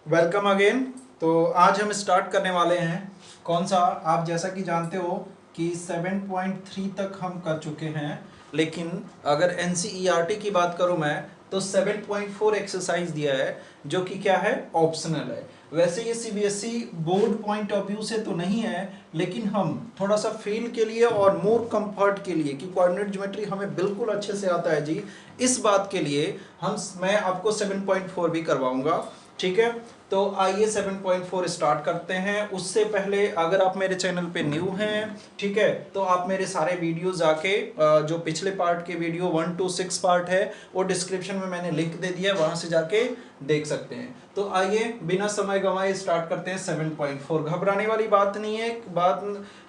Welcome again. तो आज हम स्टार्ट करने वाले हैं कौन सा, आप जैसा कि जानते हो कि 7.3 तक हम कर चुके हैं, लेकिन अगर एनसीईआरटी की बात करूं मैं तो 7.4 एक्सरसाइज दिया है जो कि क्या है, ऑप्शनल है। वैसे ये CBSE board point of view से तो नहीं है, लेकिन हम थोड़ा सा फील के लिए और मोर कंफर्ट के लिए कि कोऑर्डिनेट ज्योमेट्री हमें बिल्कुल अच्छे से आता है जी, इस बात के लिए मैं आपको 7.4 भी करवाऊंगा। ठीक है, तो आइए 7.4 स्टार्ट करते हैं। उससे पहले अगर आप मेरे चैनल पे न्यू हैं, ठीक है, तो आप मेरे सारे वीडियो जाके जो पिछले पार्ट के वीडियो 1 to 6 पार्ट है वो डिस्क्रिप्शन में मैंने लिंक दे दिया है, वहां से जाके देख सकते हैं। तो आइए बिना समय गंवाए स्टार्ट करते हैं 7.4। घबराने वाली बात नहीं है, बात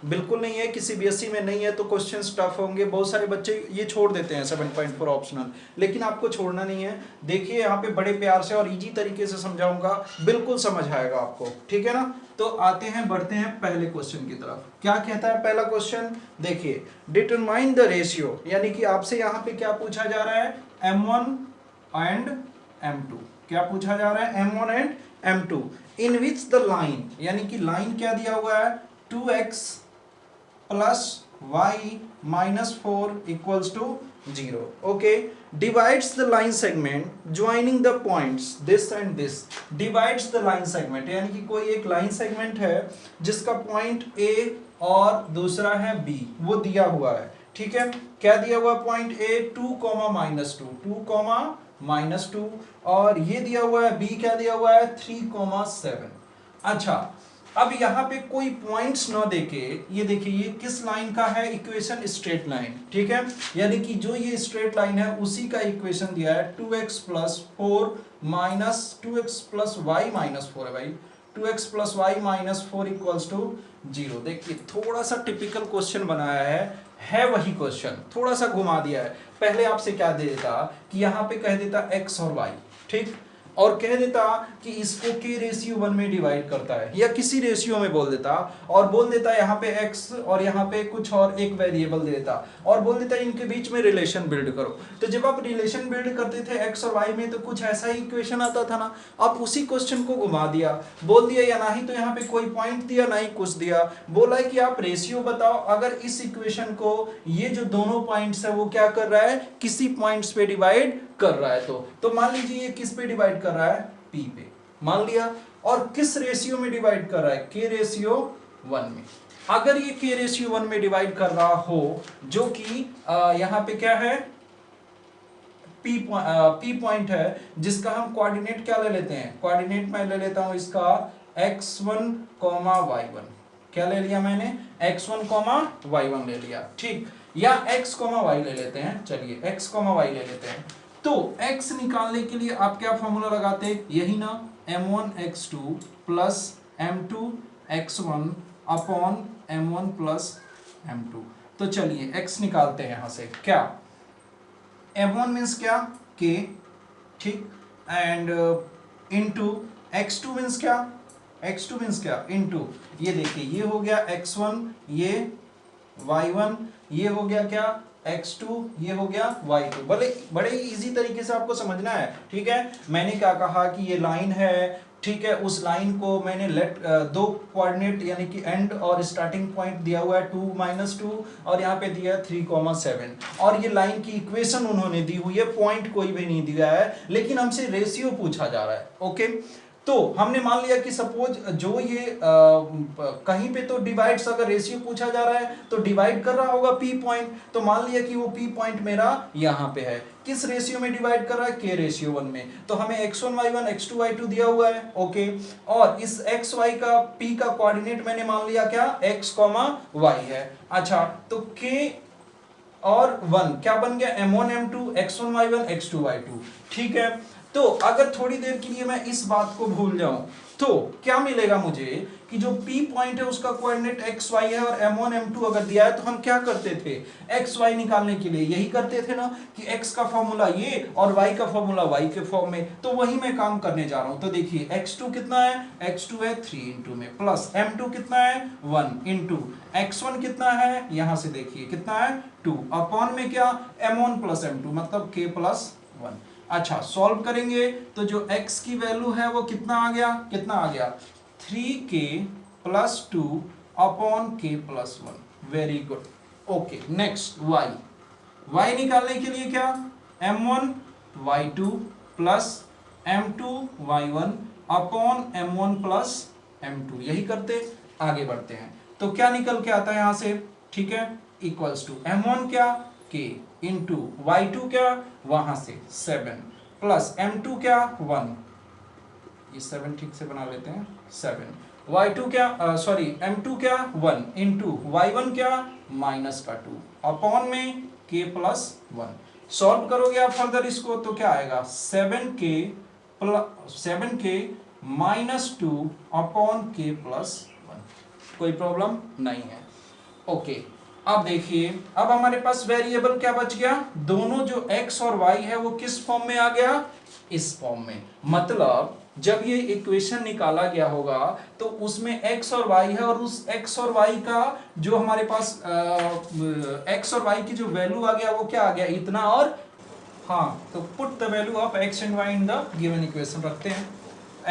बिल्कुल नहीं है कि सीबीएसई में नहीं है तो क्वेश्चन टफ होंगे। बहुत सारे बच्चे ये छोड़ देते हैं 7.4 ऑप्शनल, लेकिन आपको छोड़ना नहीं है। देखिए यहाँ पे बड़े प्यार से और इजी तरीके से समझाऊंगा, बिल्कुल समझ आएगा आपको, ठीक है ना। तो आते हैं, बढ़ते हैं पहले क्वेश्चन की तरफ। क्या कहता है पहला क्वेश्चन, देखिए, डिटरमाइन द रेशियो, यानी कि आपसे यहाँ पे क्या पूछा जा रहा है, m1 एंड m2। क्या पूछा जा रहा है, m1 and m2 in which the line, यानी कि लाइन क्या दिया हुआ है, 2x plus y minus 4 equals to 0। Okay, divides the line segment joining the points this and this। divides the line segment यानी कि कोई एक लाइन सेगमेंट है जिसका पॉइंट A और दूसरा है B, वो दिया हुआ है। ठीक है, क्या दिया हुआ पॉइंट A 2,-2 और ये दिया हुआ है B, क्या दिया हुआ है 3,7। अच्छा, अब यहाँ पे कोई पॉइंट्स ना देके, ये देखिए ये किस लाइन का है, इक्वेशन स्ट्रेट लाइन। ठीक है, यानी कि जो ये स्ट्रेट लाइन है उसी का इक्वेशन दिया है 2x plus 4 minus 2x plus y minus 4 है भाई, 2x plus y minus 4 equals to 0। देखिए थोड़ा सा टिपिकल क्वेश्चन बनाया है वही क्वेश्चन, थोड़ा सा घुमा दिया है। पहले आपसे क्या दे देता कि यहाँ पे कह देता x और y, ठीक, और कह देता कि इसको के रेशियो 1 में डिवाइड करता है, या किसी रेशियो में बोल देता, और बोल देता यहाँ पे x और यहाँ पे कुछ और एक वेरिएबल दे देता, और बोल देता इनके बीच में रिलेशन बिल्ड करो। तो जब आप रिलेशन बिल्ड करते थे x और y में तो कुछ ऐसा ही इक्वेशन आता था ना। आप उसी क्वेश्चन को घुमा दिया, बोल दिया या ना ही तो यहाँ पे कोई पॉइंट दिया ना ही कुछ दिया, बोला है कि आप रेशियो बताओ अगर इस इक्वेशन को ये जो दोनों पॉइंट्स है वो क्या कर रहा है, किसी पॉइंट्स पे डिवाइड कर रहा है। तो मान लीजिए ये किस पे डिवाइड कर रहा है, P पे, मान लिया, और किस रेशियो में डिवाइड कर रहा है, K रेशियो 1 में। अगर ये K रेशियो 1 में डिवाइड कर रहा हो, जो कि यहाँ पे क्या है, P पॉइंट है, जिसका हम कोऑर्डिनेट क्या ले लेते हैं, कोऑर्डिनेट मैं ले लेता हूं इसका x1, y1। क्या ले लिया मैंने, x1, y1 ले लिया, ठीक, या x, y ले लेते हैं, चलिए x, y ले लेते हैं। तो x निकालने के लिए आप क्या फॉर्मूला लगाते, यही ना, m1x2 plus m2x1 upon m1 plus m2। तो चलिए x निकालते हैं यहां से, क्या m1 मीन्स क्या, k, ठीक, एंड इनटू x2 मीन्स क्या, x2 मीन्स क्या, इनटू ये देखिए ये हो गया x1, ये y1, ये हो गया क्या x2, ये हो गया y2। बड़े इजी तरीके से आपको समझना है। ठीक है, मैंने क्या कहा कि ये लाइन है, ठीक है, उस लाइन को मैंने दो कोऑर्डिनेट यानी कि एंड और स्टार्टिंग पॉइंट दिया हुआ है 2-2 और यहाँ पे दिया है 3,7, और ये लाइन की इक्वेशन उन्होंने दी हुई है, पॉइंट कोई भी नहीं दिया है, लेकिन हमसे रेशियो पूछा जा रहा है। ओके, तो हमने मान लिया कि सपोज जो ये कहीं पे तो डिवाइड्स, अगर रेशियो पूछा जा रहा है तो डिवाइड कर रहा होगा P पॉइंट, तो मान लिया कि वो P पॉइंट मेरा यहाँ पे है, किस रेशियो में डिवाइड कर रहा है, K रेशियो 1 में। तो हमें x1 y1 x2 y2 दिया हुआ है। ओके, और इस x y का P का कोऑर्डिनेट मैंने मान लिया क्या, x, y है। अच्छा, तो K और 1 क्या बन गया, m1 m2 x1 y1 x2 y2। ठीक है, तो अगर थोड़ी देर के लिए मैं इस बात को भूल जाऊं तो क्या मिलेगा मुझे कि जो P पॉइंट है उसका कोऑर्डिनेट x y है, और m1 m2 अगर दिया है तो हम क्या करते थे, x y निकालने के लिए यही करते थे ना कि x का फॉर्मूला ये और y का फॉर्मूला y के फॉर्म में। तो वही मैं काम करने जा रहा हूं। तो देखिए x2 कितना है, x2 है 3 इंटू में, प्लस m2 कितना है 1 इंटू x1 कितना है, यहां से देखिए कितना है 2, अपॉन में क्या m1 प्लस m2 मतलब k प्लस 1। अच्छा सॉल्व करेंगे तो जो x की वैल्यू है वो कितना आ गया, 3k plus 2 upon k plus 1। Very good. Okay next y निकालने के लिए क्या, m1 y2 plus m2 y1 upon m1 plus m2, यही करते आगे बढ़ते हैं। तो क्या निकल के आता है यहां से, ठीक है, इक्वल्स टू m1 क्या k इंटू y2 क्या वहां से 7 प्लस m2 क्या 1, ये 7 ठीक से बना लेते हैं 7, y2 क्या सॉरी m2 क्या 1 इंटू y1 क्या माइनस का 2 अपॉन में k प्लस 1। सॉल्व करोगे आप फर्दर इसको तो क्या आएगा 7k minus 2 upon k plus 1। कोई प्रॉब्लम नहीं है। ओके अब देखिए, अब हमारे पास वेरिएबल क्या बच गया, दोनों जो x और y है वो किस फॉर्म में आ गया, इस फॉर्म में। मतलब जब ये इक्वेशन निकाला गया होगा तो उसमें x और y है और उस x और y का जो हमारे पास x और y की जो वैल्यू आ गया वो क्या आ गया, इतना और, हाँ तो put the value of x and y in the given equation. रखते हैं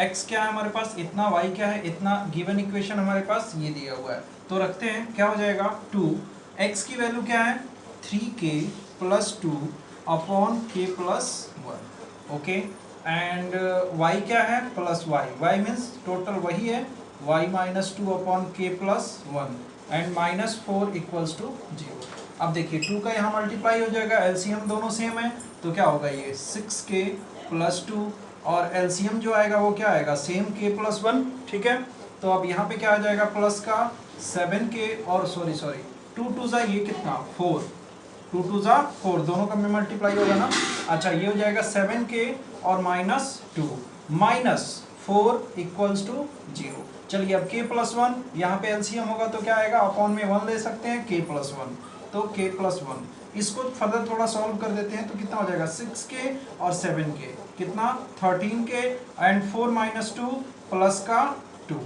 x क्या है हमारे पास इतना, y क्या है इतना, गिवन इक्वेशन हमारे पास ये दिया हुआ है तो रखते हैं, क्या हो जाएगा 2, x की वैल्यू क्या है 3k plus 2 upon k plus 1। Okay and y क्या है प्लस y मीन्स टोटल वही है y minus 2 upon k plus 1 and minus 4 equals to 0। अब देखिए 2 का यहाँ मल्टीप्लाई हो जाएगा, एलसीएम दोनों सेम है तो क्या होगा ये 6k प्लस 2 और एलसीएम जो आएगा वो क्या आएगा सेम k प्लस 1। ठीक है तो अब यहाँ पे क्या आ जाएगा प्लस का 7k और सॉरी 2 2 जा ये कितना 4, 2 2 जा 4 दोनों का में मल्टीप्लाई होगा ना। अच्छा ये हो जाएगा 7k और माइनस 2 माइनस 4 इक्वल्स टू 0। चलिए अब k प्लस 1 यहाँ पे एलसीएम होगा तो क्या आएगा अपॉन में 1 ले सकते हैं k प्लस 1 तो k प्लस 1। इसको फर्दर थोड़ा सॉल्व कर देते हैं तो कितना हो जाएगा 6k और 7k कितना 13k एंड 4 माइनस 2 प्लस का 2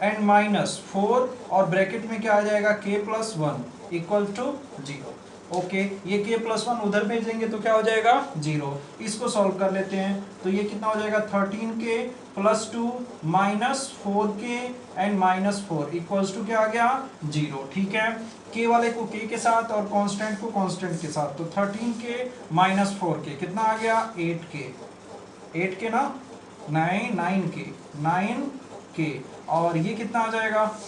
एंड माइनस 4 और ब्रैकेट में क्या आ जाएगा k plus 1 equal to 0। Okay ये k प्लस 1 उधर भेजेंगे तो क्या हो जाएगा 0। इसको सॉल्व कर लेते हैं तो ये कितना हो जाएगा 13k plus 2 minus 4k and minus 4 equals to क्या आ गया 0। ठीक है k वाले को k के साथ और कांस्टेंट को कांस्टेंट के साथ तो 13k माइनस 4k कितना आ गया 8k ना 9k और ये कितना आ जाएगा,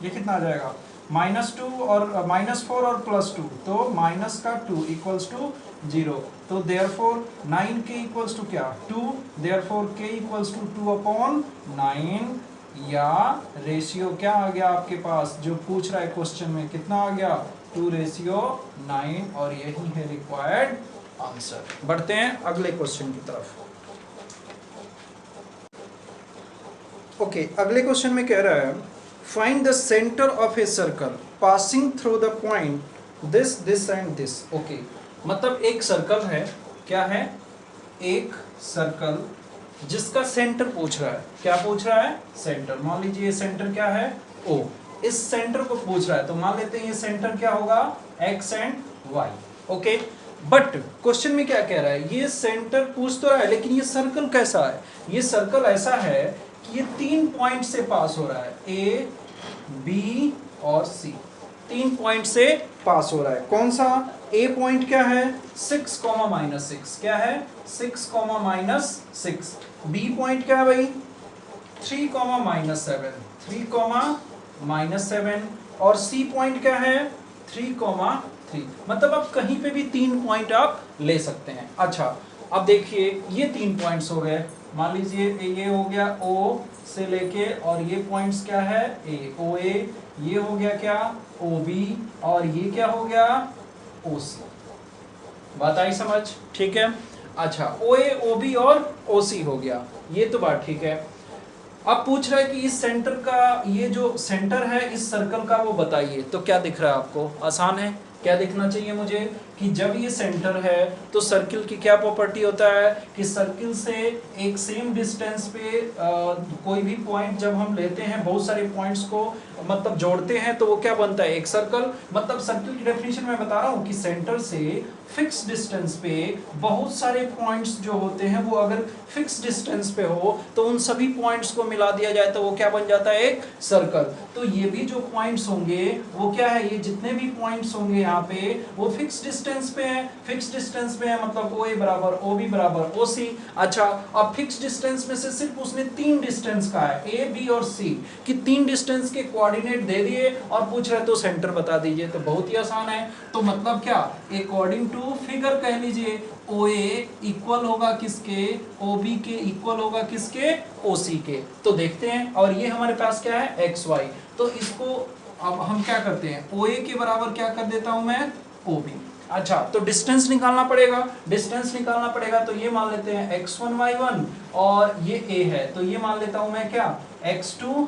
ये कितना आ जाएगा माइनस 2 और माइनस 4 और प्लस 2 तो माइनस का 2 इक्वल्स टू 0। तो देयरफॉर 9k इक्वल्स टू क्या 2, therefore k equals to 2 upon 9 या रेशियो क्या आ गया आपके पास जो पूछ रहा है क्वेश्चन में कितना आ गया 2:9 और यही है रिक्वायर्ड आंसर। बढ़ते हैं अगले क्वेश्चन की तरफ। ओके अगले क्वेश्चन में कह रहा है find the centre of a circle passing through the point this and this. Okay मतलब एक सर्कल है, क्या है एक सर्कल जिसका सेंटर पूछ रहा है, क्या पूछ रहा है सेंटर। मान लीजिए ये सेंटर क्या है O, इस सेंटर को पूछ रहा है तो मान लेते हैं ये सेंटर क्या होगा x and y। Okay but question में क्या कह रहा है ये सेंटर पूछ तो रहा है लेकिन ये सर्कल कैसा है, ये सर्कल ऐसा है कि ये 3 पॉइंट से पास हो रहा है A, B और C, 3 पॉइंट से पास हो रहा है। कौन सा A पॉइंट क्या है 6, -6 क्या है 6, -6। B पॉइंट क्या है भाई 3, -7 3, -7 और C पॉइंट क्या है 3, 3। मतलब आप कहीं पे भी 3 पॉइंट आप ले सकते हैं। अच्छा अब देखिए ये 3 पॉइंट्स हो गए, मान लीजिए ये हो गया O से लेके और ये पॉइंट्स क्या है A, OA, ये हो गया क्या OB और ये क्या हो गया OC। बात आई समझ, ठीक है। अच्छा OA, OB और OC हो गया, ये तो बात ठीक है। अब पूछ रहा है कि इस सेंटर का ये जो सेंटर है इस सर्कल का वो बताइए। तो क्या दिख रहा है आपको, आसान है, क्या दिखना चाहिए मुझे कि जब ये सेंटर है तो सर्किल की क्या प्रॉपर्टी होता है कि सर्किल से एक सेम डिस्टेंस पे कोई भी पॉइंट जब हम लेते हैं बहुत सारे पॉइंट्स को मतलब जोड़ते हैं तो वो क्या बनता है एक सर्कल। मतलब सर्किल की डेफिनेशन मैं बता रहा हूँ कि सेंटर से फिक्स डिस्टेंस पे बहुत सारे पॉइंट्स जो होते हैं वो अगर फिक्स डिस्टेंस पे हो तो उन सभी पॉइंट्स को मिला दिया जाए तो वो क्या बन जाता है, एक सर्कल। तो ये भी जो पॉइंट्स होंगे वो क्या है, ये जितने भी पॉइंट्स होंगे यहाँ पे वो फिक्स डिस्टेंस पे है। फिक्स डिस्टेंस पे है मतलब OA बराबर OB बराबर OC। अच्छा, अब फिक्स डिस्टेंस में से सिर्फ उसने 3 डिस्टेंस का है, A B और C कि 3 डिस्टेंस के कोऑर्डिनेट दे दिए और पूछ रहे तो सेंटर बता दीजिए। तो बहुत ही आसान है। तो मतलब क्या, अकॉर्डिंग टू फिगर कह लीजिए OA इक्वल होगा किसके, OB के इक्वल होगा किसके, OC के। तो देखते हैं, और ये हमारे पास क्या है, XY। तो इसको अब हम क्या करते हैं, OA के बराबर क्या कर देता हूं मैं, OB। अच्छा, तो डिस्टेंस निकालना पड़ेगा, डिस्टेंस निकालना पड़ेगा। तो ये मान लेते हैं x1 y1 और ये A है, तो ये मान लेता हूं मैं क्या, x2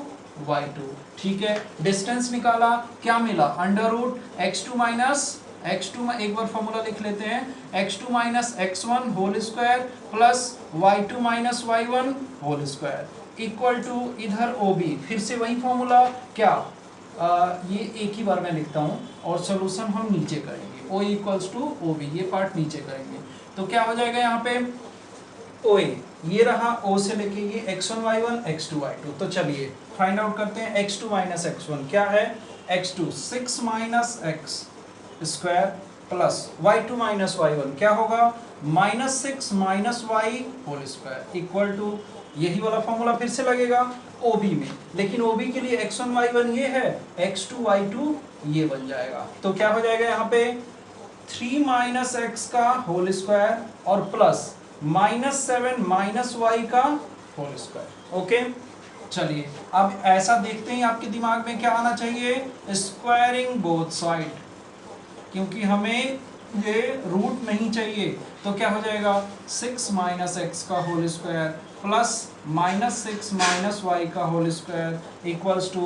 y2। ठीक है, डिस्टेंस निकाला, क्या मिला, under root x2 minus x2 में एक बार फॉर्मूला लिख लेते हैं, x2 minus x1 whole square plus y2 minus y1 whole square equal to इधर OB, फिर से वही फॉर्मूला, क्या ये एक ही बार मैं लिखता हूँ और सोल्यूशन हम नीचे करेंगे, O इक्वल्स टू OB, ये पार्ट नीचे करेंगे। तो क्या हो जाएगा यहाँ पे, OA ये रहा, O से लेके ये x1 y1 x2 y2। तो चलिए फाइंड आउट करते हैं, x2 माइनस x1 क्या है, x2 6 minus x square plus y2 minus y1 क्या होगा, minus 6 minus y whole square equal to, यही वाला फॉर्मूला फिर से लगेगा OB में, लेकिन OB के लिए x1 y1 ये है, x2 y2 ये बन जाएगा। तो क्या हो जाएगा यहाँ पे, 3 माइनस x का होल स्क्वायर और प्लस माइनस 7 माइनस y का होल स्क्वायर। ओके, चलिए अब ऐसा देखते हैं आपके दिमाग में क्या आना चाहिए, स्क्वायरिंग बोथ साइड, क्योंकि हमें ये रूट नहीं चाहिए। तो क्या हो जाएगा, 6 माइनस एक्स का whole square plus minus 6 minus y का whole square equals to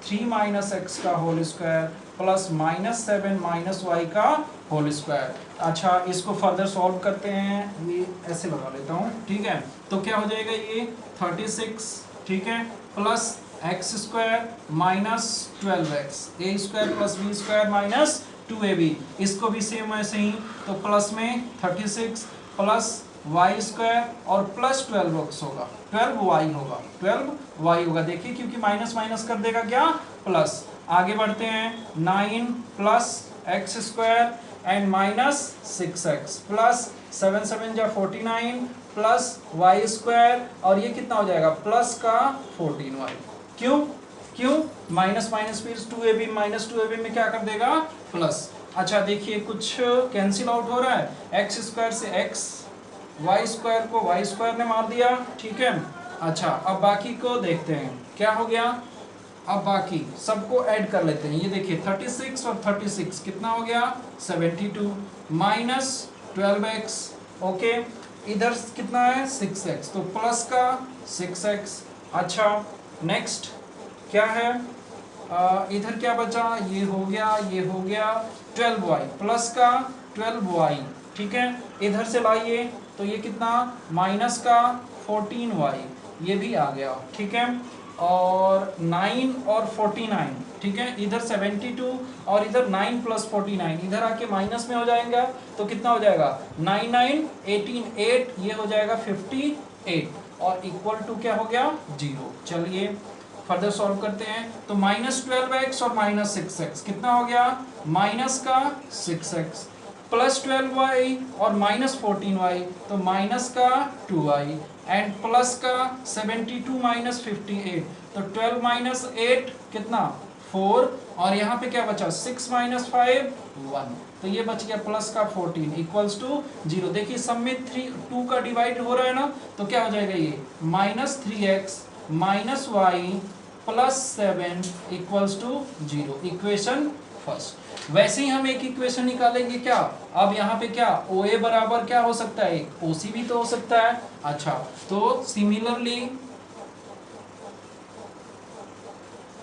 3 minus x का whole square plus minus 7 minus y का होल स्क्वायर। अच्छा, इसको फर्दर सॉल्व करते हैं, ये ऐसे लगा लेता हूँ, ठीक है। तो क्या हो जाएगा, ये 36, ठीक है, plus x square minus 12x a square plus b square minus 2ab, इसको भी सेम ऐसे ही, तो प्लस में 36 प्लस वाई स्क्वायर और प्लस 12x होगा, 12y होगा, 12y होगा। देखिए क्योंकि माइनस माइनस कर देगा क्या, प्लस। आगे बढ़ते हैं, 9 plus x square and minus 6x plus 7 7 जा 49 प्लस वाई स्क्वायर और ये कितना हो जाएगा, प्लस का 14y। क्यों माइनस माइनस फिर 2ab, माइनस 2ab में क्या कर देगा, प्लस। अच्छा देखिए कुछ कैंसिल आउट हो रहा है, एक्स स्क्वायर से एक्स, वाई स्क्वायर को वाई स्क्वायर ने मार दिया, ठीक है। अच्छा अब बाकी को देखते हैं क्या हो गया, अब बाकी सबको ऐड कर लेते हैं। ये देखिए 36 और 36 कितना हो गया, 72 माइनस 12x, ओके, इधर कितना है 6x, तो प्लस का 6x। अच्छा नेक्स्ट क्या है, इधर क्या बचा, ये हो गया, ये हो गया 12y प्लस का 12y, ठीक है। इधर से लाइए तो ये कितना, माइनस का 14y, ये भी आ गया, ठीक है। और 9 और 49, ठीक है, इधर 72 और इधर 9 प्लस 49, इधर आके माइनस में हो जाएगा तो कितना हो जाएगा, 9 9 18 8, ये हो जाएगा 58 और इक्वल टू क्या हो गया, 0। चलिए फर्दर सॉल्व करते हैं, तो माइनस 12x और माइनस 6x कितना हो गया, माइनस का 6x प्लस 12y और माइनस 14y, तो माइनस का 2y एंड प्लस का 72 माइनस 58, तो 12 माइनस 8 कितना, 4, और यहाँ पे क्या बचा, 6 माइनस 5 1, तो ये बच गया प्लस का 14 इक्वल्स टू 0। देखिए सब में 2 का डिवाइड हो रहा है ना, तो क्या हो जाएगा, ये minus 3x minus y plus 7 equals to 0, equation first. वैसे ही हम एक इक्वेशन निकालेंगे क्या, अब यहाँ पे क्या, OA बराबर क्या हो सकता है, OC भी तो हो सकता है। अच्छा तो सिमिलरली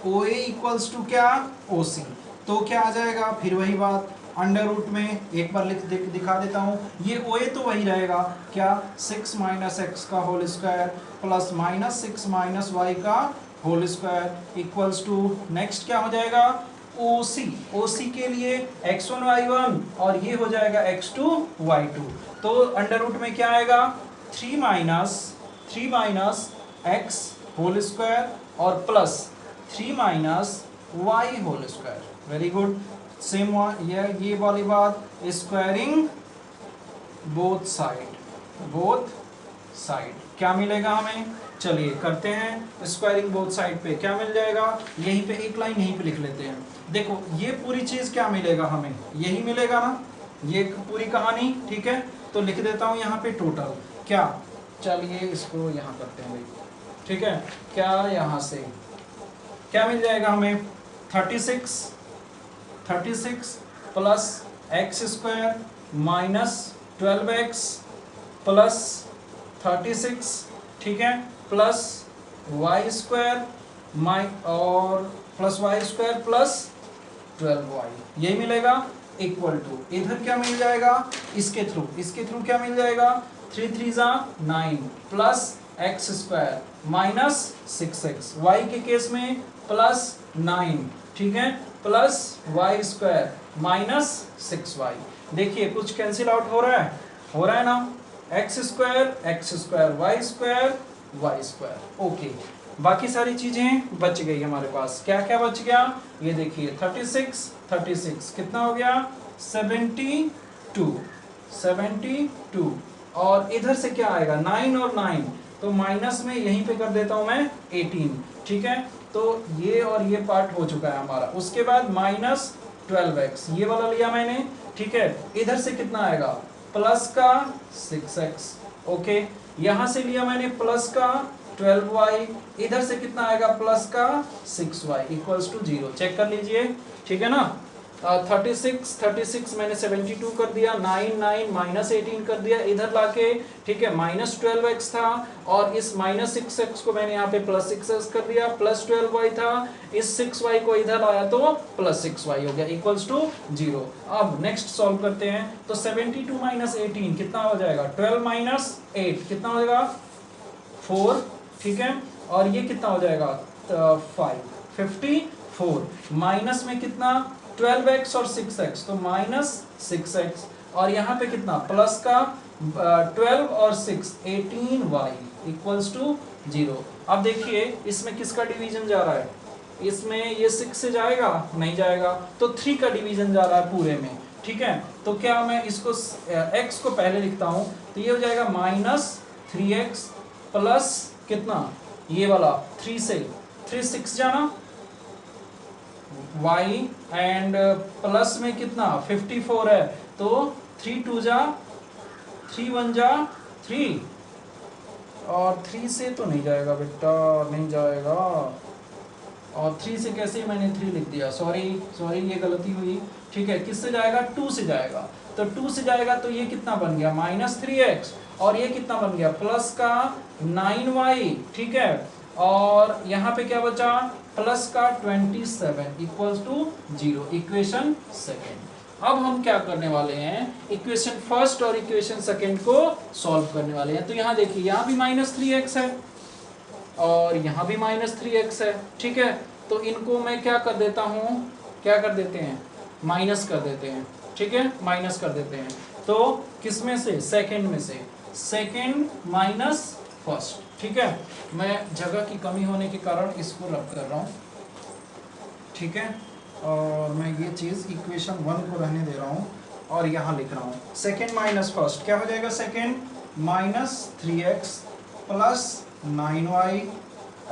OA इक्वल्स टू क्या, OC, तो क्या आ जाएगा, फिर वही बात, अंडर रूट में एक बार दिखा देता हूँ, ये OA तो वही रहेगा क्या, 6 माइनस एक्स का whole square plus minus 6 minus y का whole square equals to, next क्या हो जाएगा, OC के लिए x1 y1 और ये हो जाएगा x2 y2। तो अंडर रूट में क्या आएगा 3 माइनस x होल स्क्वायर और plus 3 minus y whole square. Very good. Same ये वाली बात, स्क्वायरिंग बोथ साइड क्या मिलेगा हमें, चलिए करते हैं स्क्वायरिंग बोथ साइड पे। क्या मिल जाएगा, यहीं पे एक लाइन यहीं पे लिख लेते हैं। देखो ये पूरी चीज क्या मिलेगा हमें, यही मिलेगा ना, ये पूरी कहानी। ठीक है, तो लिख देता हूं यहाँ पे टोटल क्या, चलिए इसको यहाँ करते हैं भाई। ठीक है, क्या यहाँ से क्या मिल जाएगा हमें 36 plus x square minus 12x plus 36, ठीक है, प्लस वाई स्क्वायर और plus y square plus 12y, यही मिलेगा इक्वल टू, इधर क्या मिल जाएगा इसके थ्रू क्या मिल जाएगा 3 3 9 plus x square minus 6x, y के केस में प्लस 9, ठीक है, plus y square minus 6y। देखिए कुछ कैंसिल आउट हो रहा है ना, x square y square. Okay, बाकी सारी चीजें बच गई हमारे पास। क्या क्या बच गया, ये देखिए 36 कितना हो गया 72, और इधर से क्या आएगा 9 और 9, तो माइनस में यहीं पे कर देता हूं मैं 18, ठीक है, तो ये और ये पार्ट हो चुका है हमारा। उसके बाद माइनस 12x ये वाला लिया मैंने, ठीक है, इधर से कितना आएगा प्लस का 6x, ओके, यहां से लिया मैंने प्लस का 12y, इधर से कितना आएगा प्लस का 6y इक्वल्स टू 0। चेक कर लीजिए, ठीक है ना। 36 मैंने 72 कर दिया, 9 माइनस 18 कर दिया इधर लाके, ठीक है, माइनस 12x था और इस माइनस 6x को मैंने यहाँ पे प्लस 6x कर दिया, प्लस 12y था, इस 6y को इधर लाया तो प्लस 6y हो गया इक्वल्स टू 0। अब नेक्स्ट सॉल्व करते हैं, तो 72 माइनस 18 कितना हो जाएगा 12 माइनस 8 कितना हो जाएगा 4, ठीक है, और ये कितना हो जाएगा 54, माइनस में कितना 12x और 6x, तो माइनस 6x, और यहाँ पे कितना प्लस का 12 और 6 18y इक्वल्स टू 0। अब देखिए इसमें किसका डिवीजन जा रहा है, इसमें ये 6 से जाएगा नहीं जाएगा, तो 3 का डिवीजन जा रहा है पूरे में, ठीक है, तो क्या मैं इसको x को पहले लिखता हूँ, तो ये हो जाएगा माइनस 3x प्लस कितना ये वाला 3 से 3 6 जाना y एंड प्लस में कितना 54 है, तो 3 2 जा 3 1 जा 3, और 3 से तो नहीं जाएगा बेटा, नहीं जाएगा, और 3 से कैसे मैंने 3 लिख दिया, सॉरी ये गलती हुई, ठीक है, किससे जाएगा 2 से जाएगा, तो 2 से जाएगा तो ये कितना बन गया माइनस 3x, और ये कितना बन गया प्लस का 9y, ठीक है, और यहाँ पे क्या बचा प्लस का 27 इक्वल्स टू 0, इक्वेशन सेकेंड। अब हम क्या करने वाले हैं, इक्वेशन फर्स्ट और इक्वेशन सेकेंड को सॉल्व करने वाले हैं। तो यहाँ देखिए यहाँ भी माइनस 3x है और यहाँ भी माइनस 3x है, ठीक है, तो इनको मैं क्या कर देता हूँ, क्या कर देते हैं माइनस कर देते हैं, ठीक है, माइनस कर देते हैं, तो किस में से सेकेंड में से, सेकेंड माइनस फर्स्ट, ठीक है, मैं जगह की कमी होने के कारण इसको रब कर रहा हूँ, ठीक है, और मैं ये चीज़ इक्वेशन 1 को रहने दे रहा हूँ और यहाँ लिख रहा हूँ सेकेंड माइनस फर्स्ट, क्या हो जाएगा second minus 3x plus 9y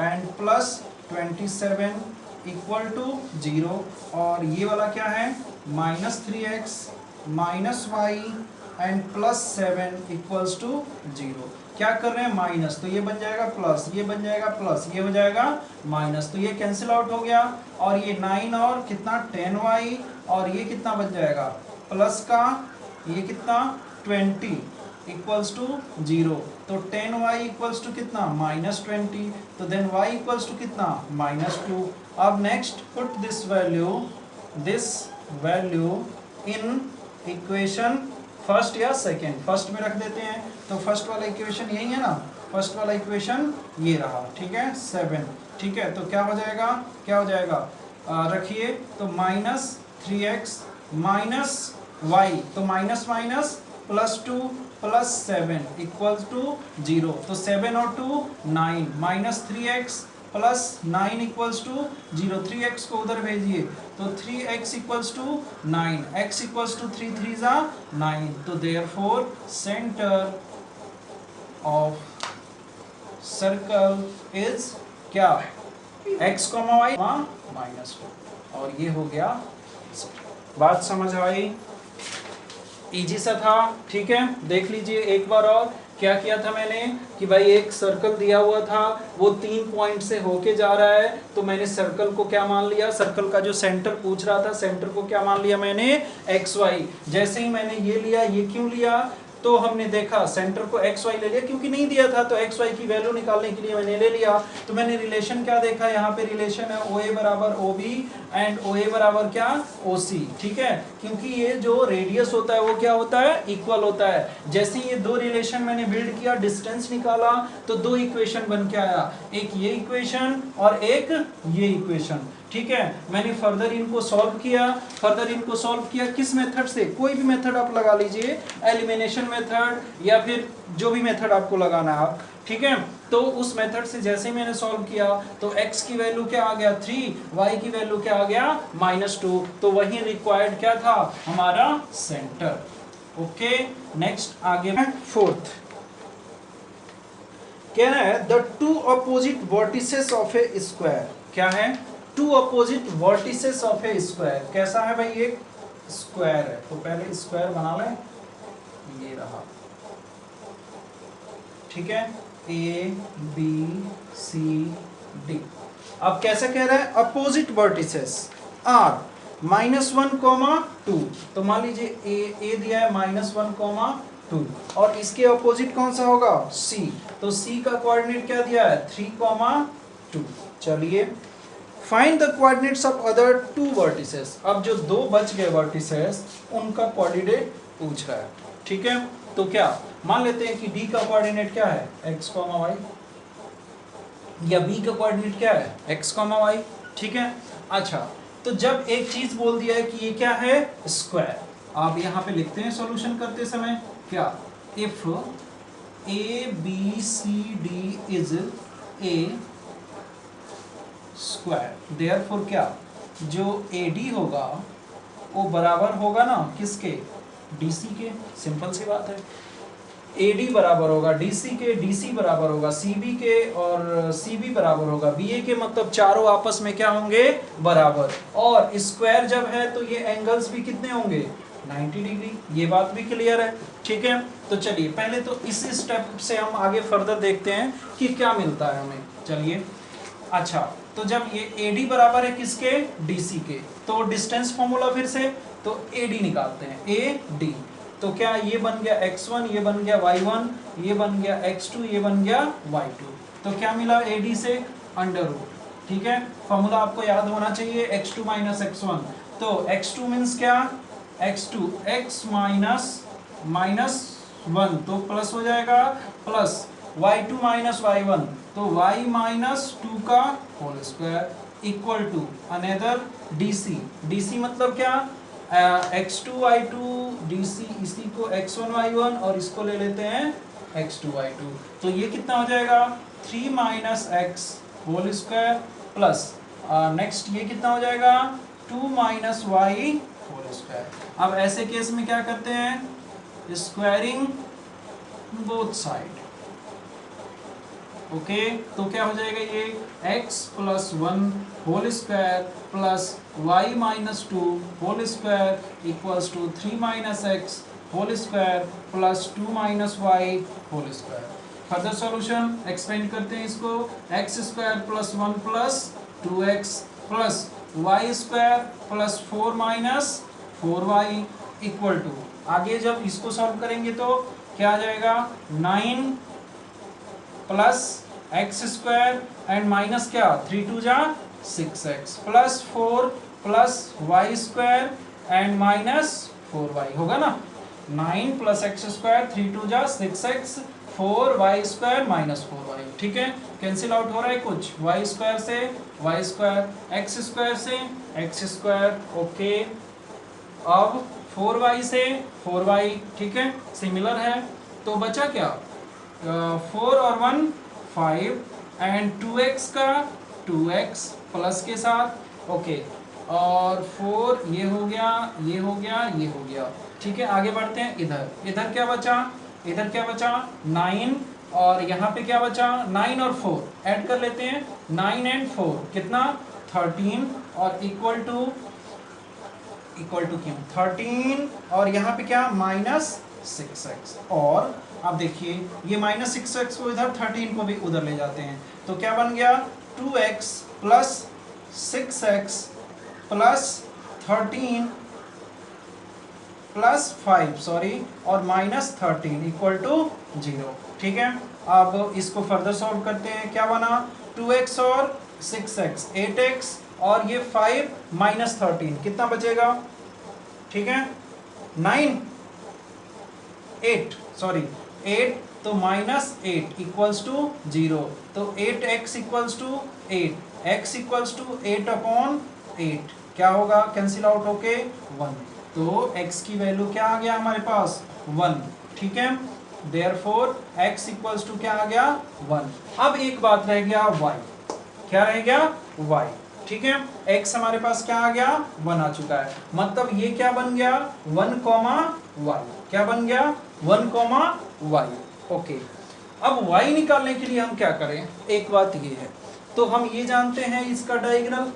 and plus 27 equal to 0, और ये वाला क्या है minus 3x minus y and plus 7 equals to 0। क्या कर रहे हैं माइनस, तो ये बन जाएगा प्लस, ये बन जाएगा प्लस, ये हो जाएगा माइनस, तो ये कैंसिल आउट हो गया, और ये 9 और कितना 10y, और ये कितना बन जाएगा प्लस का ये कितना 20 इक्वल्स टू 0, तो 10y इक्वल्स टू कितना माइनस 20, तो देन y इक्वल्स टू कितना माइनस 2। अब next put this value in equation first या सेकेंड, फर्स्ट में रख देते हैं, तो फर्स्ट वाला इक्वेशन यही है ना, फर्स्ट वाला इक्वेशन ये रहा, ठीक है 7, ठीक है, तो क्या हो जाएगा रखिए तो -3x माइनस वाई, तो माइनस माइनस +2 +7 इक्वल्स टू 0, तो 7 और 2 9, -3x +9 इक्वल्स टू 0, 3x को उधर भेजिए तो 3x equals to 9, x equals to 3 3 जा 9, तो therefore centre of circle is क्या, x, y -2, और ये हो गया। बात समझ आई, इजी सा था, ठीक है। देख लीजिए एक बार और, क्या किया था मैंने कि भाई एक सर्कल दिया हुआ था, वो 3 पॉइंट से होके जा रहा है, तो मैंने सर्कल को क्या मान लिया, सर्कल का जो सेंटर पूछ रहा था, सेंटर को क्या मान लिया मैंने, एक्स वाई। जैसे ही मैंने ये लिया, ये क्यों लिया, तो हमने देखा सेंटर को एक्स वाई ले लिया, क्योंकि नहीं दिया था तो एक्स वाई की वैल्यू निकालने के लिए मैंने ले लिया। तो मैंने रिलेशन क्या देखा, यहाँ पे रिलेशन है ओ ए बराबर ओ बी एंड ओ ए बराबर क्या, ओ सी, ठीक है। क्योंकि ये जो रेडियस होता है वो क्या होता है, इक्वल होता है। जैसे ये दो रिलेशन मैंने बिल्ड किया, डिस्टेंस निकाला, तो दो इक्वेशन बन के आया, एक ये इक्वेशन और एक ये इक्वेशन, ठीक है। मैंने फर्दर इनको सॉल्व किया, किस मेथड से, कोई भी मेथड आप लगा लीजिए, एलिमिनेशन मेथड या फिर जो भी मेथड आपको लगाना है आप, ठीक है। तो उस मेथड से जैसे ही मैंने सॉल्व किया तो x की वैल्यू क्या आ गया 3, y की वैल्यू क्या आ गया -2, तो वही रिक्वायर्ड क्या था हमारा सेंटर। ओके, नेक्स्ट आगे है फोर्थ, क्या है, the two opposite vertices of a square. क्या है, two opposite vertices of a square. कैसा है भाई, एक स्क्वायर है, तो पहले स्क्वायर बना लें, ये रहा, ठीक है, ए बी सी डी। अब कैसे कह रहा है, अपोजिट वर्टिसेस आर -1, 2, तो मान लीजिए ए दिया है -1, 2, और इसके अपोजिट कौन सा होगा, सी, तो सी का कोऑर्डिनेट क्या दिया है 3, 2। चलिए, find the coordinates of other 2 vertices. अब जो दो बच गए वर्टिसेस उनका कोऑर्डिनेट पूछ रहा है, ठीक है। तो क्या मान लेते हैं कि डी का कोऑर्डिनेट क्या है x, y, या बी का कोऑर्डिनेट क्या है x, y, ठीक है। अच्छा, तो जब एक चीज बोल दिया है कि ये क्या है स्क्वायर, आप यहाँ पे लिखते हैं सॉल्यूशन करते समय क्या, if A B C D is a square, therefore क्या, जो AD होगा वो बराबर होगा ना किसके, DC के, सिंपल सी बात है। AD बराबर होगा DC के, DC बराबर होगा CB के, और CB बराबर होगा BA के, मतलब चारों आपस में क्या होंगे, बराबर। और स्क्वायर जब है तो ये एंगल्स भी कितने होंगे, 90 डिग्री। ये बात भी क्लियर है, ठीक है। तो चलिए पहले तो इस स्टेप से हम आगे फर्दर देखते हैं कि क्या मिलता है हमें। चलिए, अच्छा, तो जब ये AD बराबर है किसके, DC के, तो डिस्टेंस फॉर्मूला फिर से, तो AD निकालते हैं, AD, तो क्या ये बन गया x1, ये बन गया y1, ये बन गया x2, ये बन गया y2, तो क्या मिला AD से, √, ठीक है। फॉर्मूला आपको याद होना चाहिए, x2 - x1, तो x2 मीन्स क्या, x2 x -1, तो प्लस हो जाएगा, प्लस y2 - y1, तो y -2 का whole square equal to another DC मतलब क्या, x2 y2 DC, इसी को x1 y1 और इसको ले लेते हैं x2 y2, तो ये कितना हो जाएगा 3 - x whole square plus next ये कितना हो जाएगा 2 - y होल स्क्वायर। अब ऐसे केस में क्या करते हैं, स्क्वायरिंग बोथ साइड, ओके, तो क्या हो जाएगा ये x + 1 whole square plus y -2 whole square equals to 3 - x whole square plus 2 - y whole square. Further solution expand करते हैं इसको, x² + 1 + 2x plus y² + 4 - 4y equal to, आगे जब इसको सॉल्व करेंगे तो क्या आ जाएगा 9 प्लस x² एंड माइनस क्या 3 2 जा 6x plus 4 plus y² and minus 4y होगा ना। 9 प्लस एक्स स्क्वायर, 3 2 जा 6x, 4y square minus 4y। ठीक है, कैंसिल आउट हो रहा है कुछ, y स्क्वायर से y स्क्वायर, x स्क्वायर से x स्क्वायर। ओके, अब 4y से 4y, ठीक है, सिमिलर है। तो बचा क्या, 4 और 1 5 एंड 2x का 2x प्लस के साथ। ओके, और 4 ये हो गया, ये हो गया, ये हो गया। ठीक है, आगे बढ़ते हैं। इधर इधर क्या बचा, इधर क्या बचा 9, और यहाँ पे क्या बचा 9 और 4 ऐड कर लेते हैं। 9 एंड 4 कितना 13, और इक्वल टू क्यों 13, और यहाँ पे क्या माइनस 6x। और अब देखिए ये माइनस 6x को इधर, 13 को भी उधर ले जाते हैं, तो क्या बन गया 2x plus 6x plus 13 plus 5 sorry, और माइनस 13 इक्वल टू 0। ठीक है, अब इसको फर्दर सॉल्व करते हैं। क्या बना 2x और 6x 8x, और ये 5 माइनस 13 कितना बचेगा। ठीक है, 9 8 सॉरी 8, तो माइनस 8 इक्वल्स टू 0, तो 8x equals to 8, x equals to 8 upon 8 क्या होगा, कैंसिल आउट होके 1, तो x की वैल्यू क्या आ गया हमारे पास 1। ठीक है, देयरफॉर x इक्वल्स टू क्या आ गया 1। अब एक बात रह गया y, क्या रह गया y। ठीक है, x हमारे पास क्या आ गया 1 आ चुका है, मतलब ये क्या बन गया 1, y, क्या बन गया 1, y। ओके, अब y निकालने के लिए हम क्या करें, एक बात ये है, तो हम ये जानते हैं इसका डायगोनल,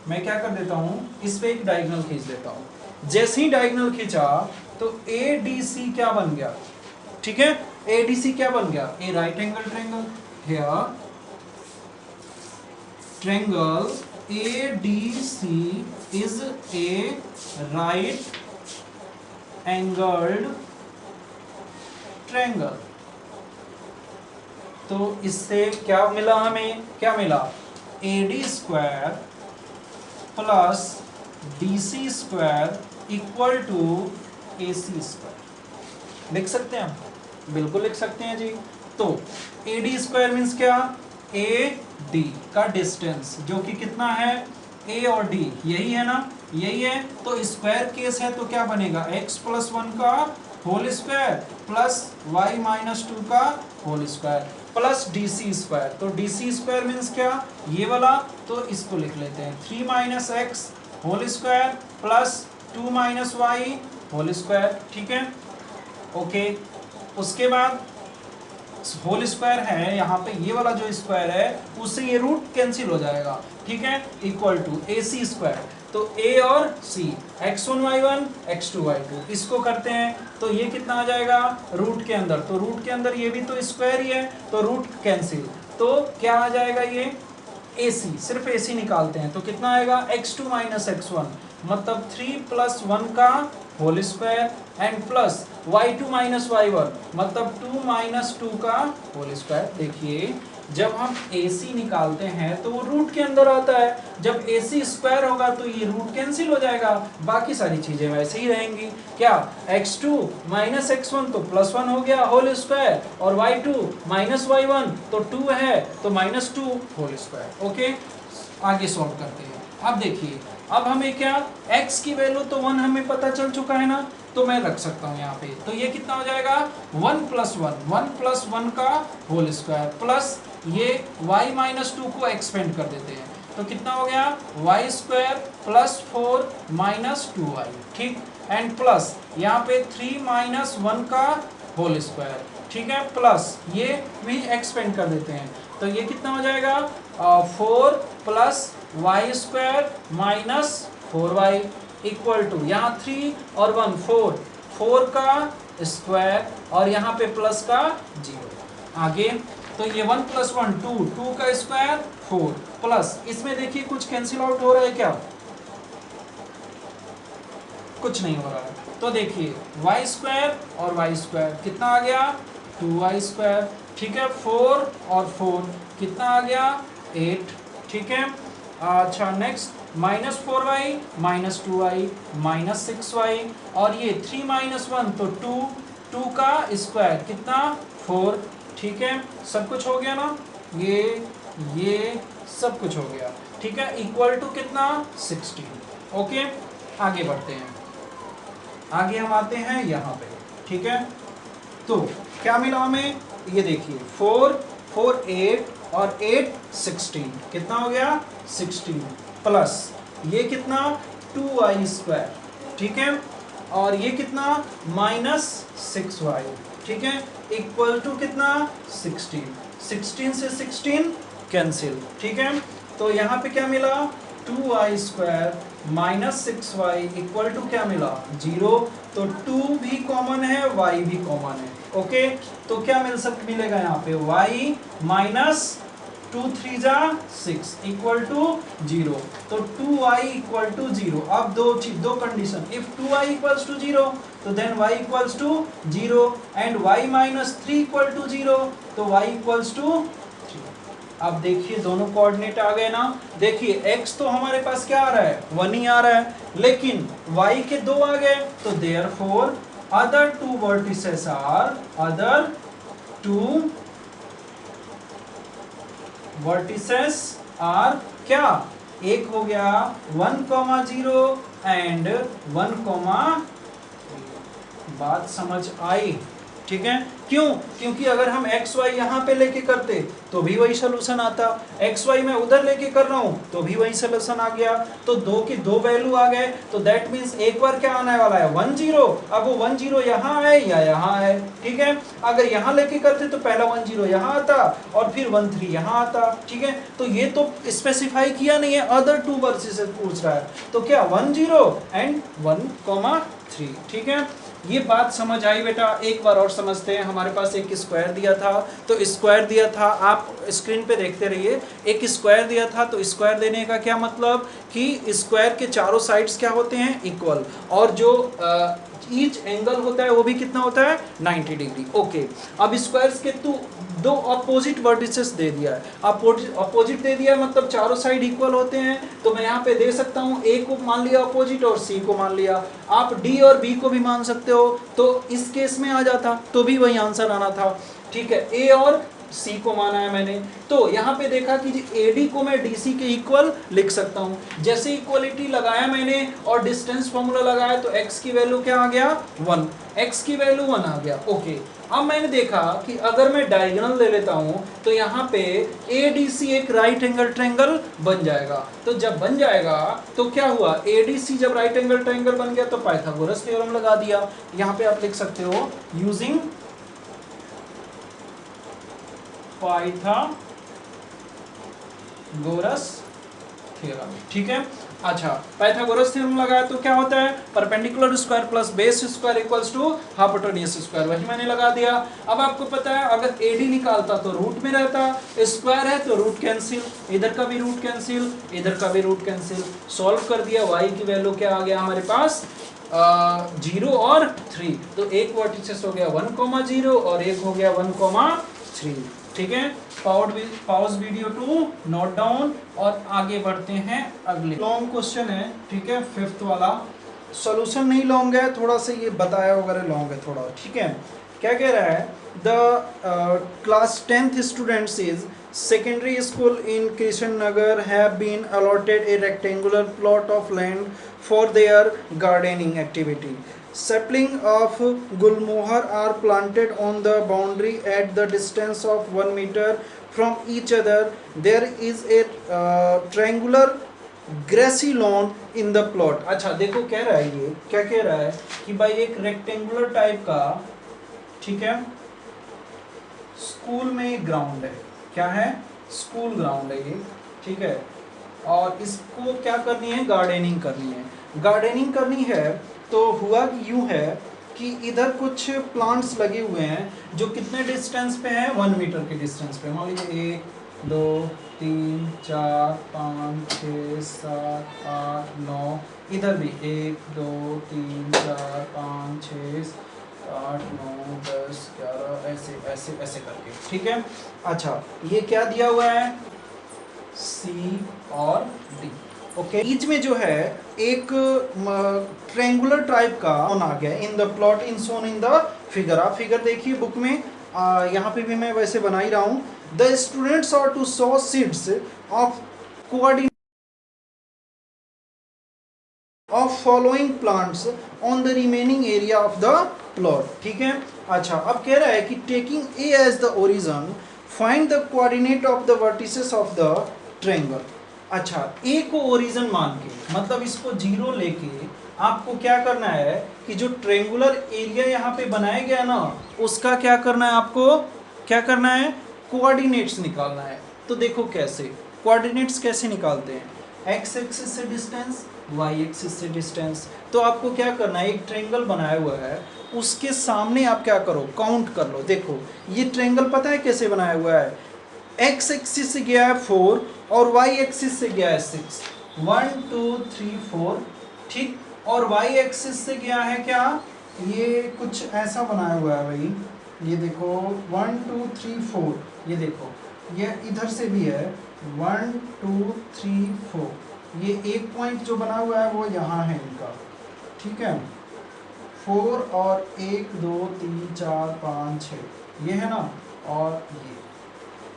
मैं क्या कर देता हूं इस पे एक डायगोनल खींच देता हूं। जैसे ही डायगोनल खींचा तो ADC क्या बन गया। ठीक है, ADC क्या बन गया, a right angle triangle, here triangle ADC is a right angled triangle। तो इससे क्या मिला, हमें क्या मिला AD square plus DC square equal to AC square. लिख सकते हैं हम, बिल्कुल लिख सकते हैं जी। तो AD स्क्वायर मीन्स क्या, AD का डिस्टेंस जो कि कितना है A और D, यही है ना, यही है। तो स्क्वायर केस है तो क्या बनेगा x प्लस 1 का whole square plus y minus 2 का whole square plus DC square. तो DC स्क्वायर मीन्स क्या, ये वाला, तो इसको लिख लेते हैं 3 minus x whole square plus 2 minus y whole square. ठीक है, ओके, उसके बाद होल स्क्वायर है यहाँ पे, ये वाला जो स्क्वायर है उससे ये रूट कैंसिल हो जाएगा। ठीक है, इक्वल टू AC स्क्वायर, तो A और C x1 y1 x2 y2 इसको करते हैं, तो ये कितना आ जाएगा रूट के अंदर, तो रूट के अंदर ये भी तो स्क्वायर ही है, तो रूट कैंसिल, तो क्या आ जाएगा ये AC, सिर्फ AC निकालते हैं, तो कितना आएगा x2 माइनस x1, मतलब 3 प्लस 1 का whole square and plus y2 minus y1, मतलब 2 माइनस 2 का होल स्क्वायर। देखिए जब हम AC निकालते हैं तो वो रूट के अंदर आता है, जब AC स्क्वायर होगा तो ये रूट कैंसिल हो जाएगा, बाकी सारी चीजें वैसे ही रहेंगी। क्या x2 माइनस x1 तो प्लस 1 हो गया होल स्क्वायर, और y2 माइनस y1 तो 2 है, तो माइनस 2 होल स्क्वायर। ओके, आगे सॉल्व करते हैं। अब देखिए, अब हमें क्या x की वैल्यू तो 1 हमें पता चल चुका है ना, तो मैं रख सकता हूँ यहाँ पे, तो ये कितना हो जाएगा 1 प्लस 1 का होल स्क्वायर प्लस ये y माइनस 2 को एक्सपेंड कर देते हैं, तो कितना हो गया y square plus 4 minus 2y। ठीक, एंड प्लस यहाँ पे 3 माइनस 1 का होल स्क्वायर। ठीक है, प्लस ये भी एक्सपेंड कर देते हैं, तो ये कितना हो जाएगा 4 plus y square minus 4y equal to यहाँ 3 और 1 4 का स्क्वायर, और यहाँ पे प्लस का 0। आगे तो ये 1 प्लस 1 2 का स्क्वायर 4 प्लस, इसमें देखिए कुछ कैंसिल आउट हो रहा है क्या, कुछ नहीं हो रहा है, तो देखिए वाई स्क्वायर और वाई स्क्वायर कितना आ गया 2y स्क्वायर। ठीक है, 4 और 4 कितना आ गया 8। ठीक है, अच्छा नेक्स्ट -4y -2y -6y, और ये 3 - 1 तो 2, 2 का स्क्वायर कितना 4। ठीक है, सब कुछ हो गया ना, ये सब कुछ हो गया। ठीक है, इक्वल टू कितना 16। ओके, आगे बढ़ते हैं, आगे हम आते हैं यहाँ पे। ठीक है, तो क्या मिला हमें, ये देखिए 4 4 8 और 8 16, कितना हो गया 16, प्लस ये कितना 2y²। ठीक है, और ये कितना -6y। ठीक है, इक्वल टू कितना 16, 16 से 16 कैंसिल। ठीक है, तो यहाँ पे क्या मिला 2y² -6y इक्वल टू क्या मिला 0। तो 2 भी कॉमन है, y भी कॉमन है। ओके, तो क्या मिलेगा यहाँ पे y -2 3 6 इक्वल टू 0। तो 2y इक्वल टू 0। अब दो condition, if 2y equals to 0 तो then y equals to 0 and y -3 equal to 0, तो y इक्वल्स टू 3। अब देखिए दोनों कोऑर्डिनेट आ गए ना। देखिए x तो हमारे पास क्या आ रहा है 1 ही आ रहा है, लेकिन y के 2 आ गए, तो therefore other two vertices are क्या, एक हो गया 1,0 एंड 1,3। बात समझ आई? ठीक है, क्यों? क्योंकि अगर हम एक्स वाई यहाँ पे लेके करते तो भी वही सोल्यूशन आता, एक्स वाई मैं उधर लेके कर रहा हूँ तो भी वही सोल्यूशन आ गया। तो दो की दो वैल्यू आ गए, तो दैट मीन्स एक बार क्या आने वाला है 1 0। अब वो 1 0 यहाँ है या यहाँ है। ठीक है, अगर यहाँ लेके करते तो पहला 1 0 यहाँ आता और फिर 1 3 यहाँ आता। ठीक है, तो ये तो स्पेसिफाई किया नहीं है, अदर टू वर्सेस पूछ रहा है, तो क्या 1 0 एंड 1,3। ठीक है, ये बात समझ आई बेटा? एक बार और समझते हैं। हमारे पास एक स्क्वायर दिया था, तो स्क्वायर दिया था, आप स्क्रीन पे देखते रहिए। एक स्क्वायर दिया था, तो स्क्वायर देने का क्या मतलब कि स्क्वायर के चारों साइड्स क्या होते हैं इक्वल, और जो ईच एंगल होता है वो भी कितना होता है 90 डिग्री। ओके, अब स्क्वायर्स के दो अपोजिट वर्टिसेस दे दिया है, अपोजिट दे दिया है मतलब चारों साइड इक्वल होते हैं, तो मैं यहाँ पे दे सकता हूँ ए को मान लिया अपोजिट और सी को मान लिया, आप डी और बी को भी मान सकते हो, तो इस केस में आ जाता तो भी वही आंसर आना था। ठीक है, ए और सी को माना है मैंने, तो यहाँ पे देखा कि AD को मैं DC के इक्वल लिख सकता हूँ। जैसे इक्वलिटी लगाया मैंने और डिस्टेंस फॉर्मूला लगाया, तो x की वैल्यू क्या आ गया 1, x की वैल्यू 1 आ गया। ओके, अब मैंने देखा कि अगर मैं डायगोनल ले लेता हूँ तो यहाँ पे ADC एक राइट एंगल ट्रायंगल बन जाएगा। तो जब बन जाएगा तो क्या हुआ, ADC जब राइट एंगल ट्रायंगल बन गया तो पाइथागोरस थ्योरम लगा दिया। यहाँ पे आप लिख सकते हो यूजिंग पाइथागोरस थ्योरम। ठीक है, अच्छा, पाइथागोरस थ्योरम लगाया तो क्या होता है, perpendicular square plus base square equals to hypotenuse square, वही मैंने लगा दिया। अब आपको पता है अगर AD निकालता तो रूट में रहता, स्क्वायर है तो रूट कैंसिल, इधर का भी रूट कैंसिल, इधर का भी रूट कैंसिल, सॉल्व कर दिया। y की वैल्यू क्या आ गया हमारे पास 0 और 3, तो एक वर्टिसेस हो गया 1,0 और एक हो गया 1,3। ठीक है, pause video to note down और आगे बढ़ते हैं अगले। लॉन्ग क्वेश्चन है, ठीक है, 5th वाला। सॉल्यूशन नहीं लॉन्ग है, थोड़ा सा ये बताया वगैरह लॉन्ग है थोड़ा। ठीक है, क्या कह रहा है, the class 10th students is secondary school in Krishnanagar have been allotted a rectangular plot of land for their gardening activity. Sapling of gulmohar are planted on the boundary at the distance of 1 meter from each other. There is a triangular grassy lawn in the plot. अच्छा देखो क्या रहा है, ये क्या कह रहा है कि भाई एक रेक्टेंगुलर टाइप का, ठीक है, स्कूल में एक ग्राउंड है, क्या है स्कूल ग्राउंड है ये, ठीक है, और इसको क्या करनी है गार्डनिंग करनी है। गार्डनिंग करनी है तो हुआ कि यूँ है कि इधर कुछ प्लांट्स लगे हुए हैं जो कितने डिस्टेंस पे हैं 1 मीटर के डिस्टेंस पे। मान लीजिए 1 2 3 4 5 6 7 8 9, इधर भी 1 2 3 4 5 6 8 9 10 11 ऐसे ऐसे ऐसे करके। ठीक है, अच्छा ये क्या दिया हुआ है C और D। ओके, बीच में जो है एक ट्रायंगुलर टाइप का आ गया in the plot in shown in the figure. आप फिगर देखिए बुक में, यहाँ पे भी मैं वैसे बना ही रहा हूँ। The students are to sow seeds of coordinate of following plants on the remaining area of the plot। ठीक है। अच्छा, अब कह रहा है कि taking A as the origin find the coordinate of the vertices of the triangle। अच्छा, A को ओरिजिन मान के, मतलब इसको जीरो लेके आपको क्या करना है कि जो ट्रायंगुलर एरिया यहाँ पे बनाया गया ना, उसका क्या करना है, आपको क्या करना है, कोऑर्डिनेट्स निकालना है। तो देखो कैसे कोऑर्डिनेट्स कैसे निकालते हैं, एक्स एक्सिस से डिस्टेंस, वाई एक्सिस से डिस्टेंस। तो आपको क्या करना है, एक ट्रायंगल बनाया हुआ है, उसके सामने आप क्या करो, काउंट कर लो। देखो ये ट्रायंगल पता है कैसे बनाया हुआ है, एक्स एक्सिस से गया है 4 और वाई एक्सिस से गया है 6, 1 2 3 4, ठीक। और वाई एक्सिस से गया है क्या, ये कुछ ऐसा बनाया हुआ है भाई, ये देखो 1 2 3 4, ये देखो ये इधर से भी है 1 2 3 4, ये एक पॉइंट जो बना हुआ है वो यहाँ है इनका, ठीक है। 4 और 1 2 3 4 5 6 ये है ना, और ये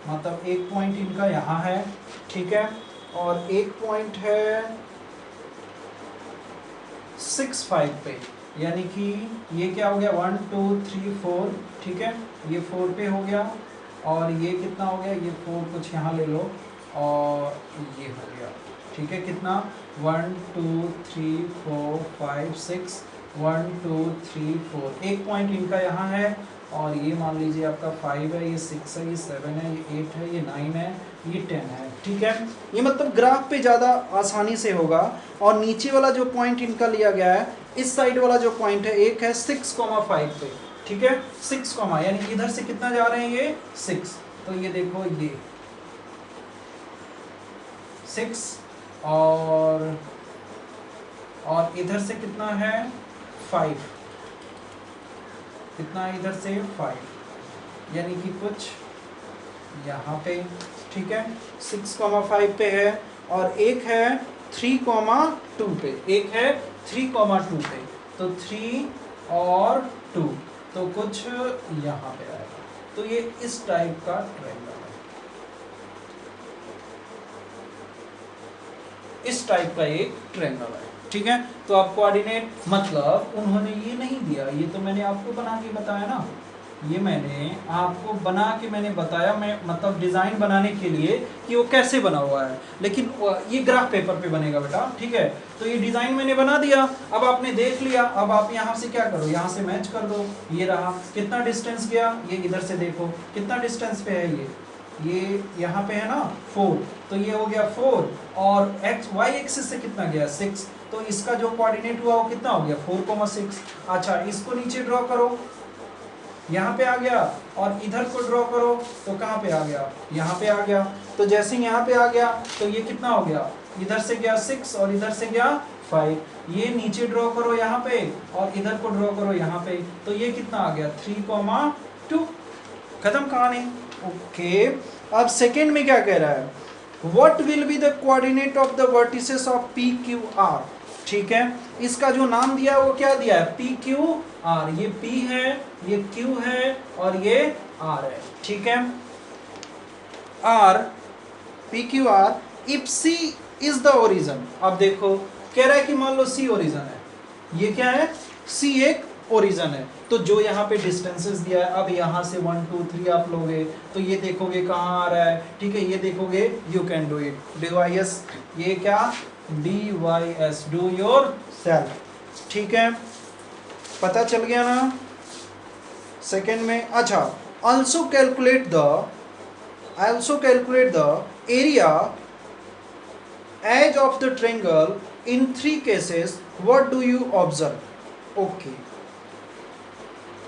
मतलब एक पॉइंट इनका यहाँ है, ठीक है। और एक पॉइंट है 6 5 पे, यानी कि ये क्या हो गया 1 2 3 4, ठीक है, ये 4 पे हो गया। और ये कितना हो गया, ये 4 कुछ यहाँ ले लो और ये हो गया, ठीक है। कितना 1 2 3 4 5 6, 1 2 3 4, एक पॉइंट इनका यहाँ है। और ये मान लीजिए आपका 5 है, ये 6 है, ये 7 है, ये 8 है, ये 9 है, ये 10 है, ठीक है। ये मतलब ग्राफ पे ज़्यादा आसानी से होगा। और नीचे वाला जो पॉइंट इनका लिया गया है, इस साइड वाला जो पॉइंट है, एक है 6,5 पे, ठीक है। 6, यानी इधर से कितना जा रहे हैं, ये 6। तो ये देखो ये 6 और इधर से कितना है 5, कितना इधर से 5, यानी कि कुछ यहाँ पे, ठीक है। 6,5 पे है और एक है 3,2 पे, एक है 3,2 पे, तो 3 और 2, तो कुछ यहाँ पे आएगा। तो ये इस टाइप का ट्रायंगल है, इस टाइप का एक ट्रायंगल है, ठीक है। तो आप कोऑर्डिनेट, मतलब उन्होंने ये नहीं दिया, ये तो मैंने आपको बना के बताया ना, ये मैंने आपको बना के मैंने बताया, मैं मतलब डिज़ाइन बनाने के लिए कि वो कैसे बना हुआ है। लेकिन ये ग्राफ पेपर पे बनेगा बेटा, ठीक है। तो ये डिज़ाइन मैंने बना दिया, अब आपने देख लिया, अब आप यहाँ से क्या करो, यहाँ से मैच कर दो। ये रहा, कितना डिस्टेंस गया, ये इधर से देखो कितना डिस्टेंस पे है, ये यहाँ पे है ना 4, तो ये हो गया 4। और एक्स वाई एक्सिस से कितना गया 6, तो इसका जो कोऑर्डिनेट हुआ वो कितना हो गया 4,6। अच्छा, इसको नीचे ड्रॉ करो, यहाँ पे आ गया, और इधर को ड्रॉ करो तो कहाँ पे आ गया, यहाँ पे आ गया। तो जैसे यहाँ पे आ गया तो ये कितना हो गया, इधर से गया 6 और इधर से गया 5। ये नीचे ड्रॉ करो यहाँ पे और इधर को ड्रॉ करो यहाँ पे, तो ये कितना आ गया 3,2। खत्म कहानी। ओके, अब सेकेंड में क्या कह रहा है, what will be the coordinate of the vertices of P Q R. ठीक है, इसका जो नाम दिया है वो क्या दिया है, पी क्यू आर। ये P है, ये Q है और ये R है, ठीक है। R, P Q R, if C is the origin। अब देखो कह रहा है कि मान लो C ओरिजिन है, ये क्या है, C एक ओरिजिन है। तो जो यहाँ पे डिस्टेंसेस दिया है, अब यहाँ से 1 2 3 आप लोगे तो ये देखोगे कहाँ आ रहा है, ठीक है। ये देखोगे, you can do it, DYS, ये क्या DYS, डू योर सेल्फ, ठीक है। पता चल गया ना सेकेंड में। अच्छा, also calculate the area edge of the triangle in 3 cases, what do you observe। okay,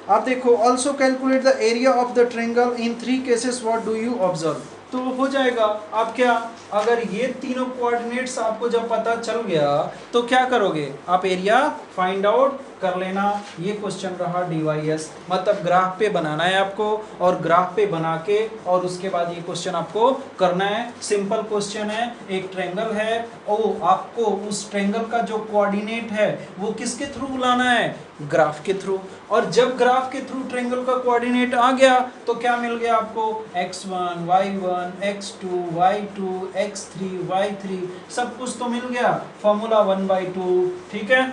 आप देखो, also calculate the area of the triangle in 3 cases, what do you observe। तो हो जाएगा। आप क्या, अगर ये तीनों कोऑर्डिनेट्स आपको जब पता चल गया तो क्या करोगे, आप एरिया फाइंड आउट कर लेना। ये क्वेश्चन रहा DYS, मतलब ग्राफ पे बनाना है आपको, और ग्राफ पे बना के और उसके बाद ये क्वेश्चन आपको करना है। सिंपल क्वेश्चन है, एक ट्रायंगल है, और आपको उस ट्रायंगल का जो कोऑर्डिनेट है वो किसके थ्रू लाना है, ग्राफ के थ्रू। और जब ग्राफ के थ्रू ट्रायंगल का कोऑर्डिनेट आ गया तो क्या मिल गया आपको, x1 y1 x2 y2 x3 y3, सब कुछ तो मिल गया, फॉर्मूला 1/2। ठीक है,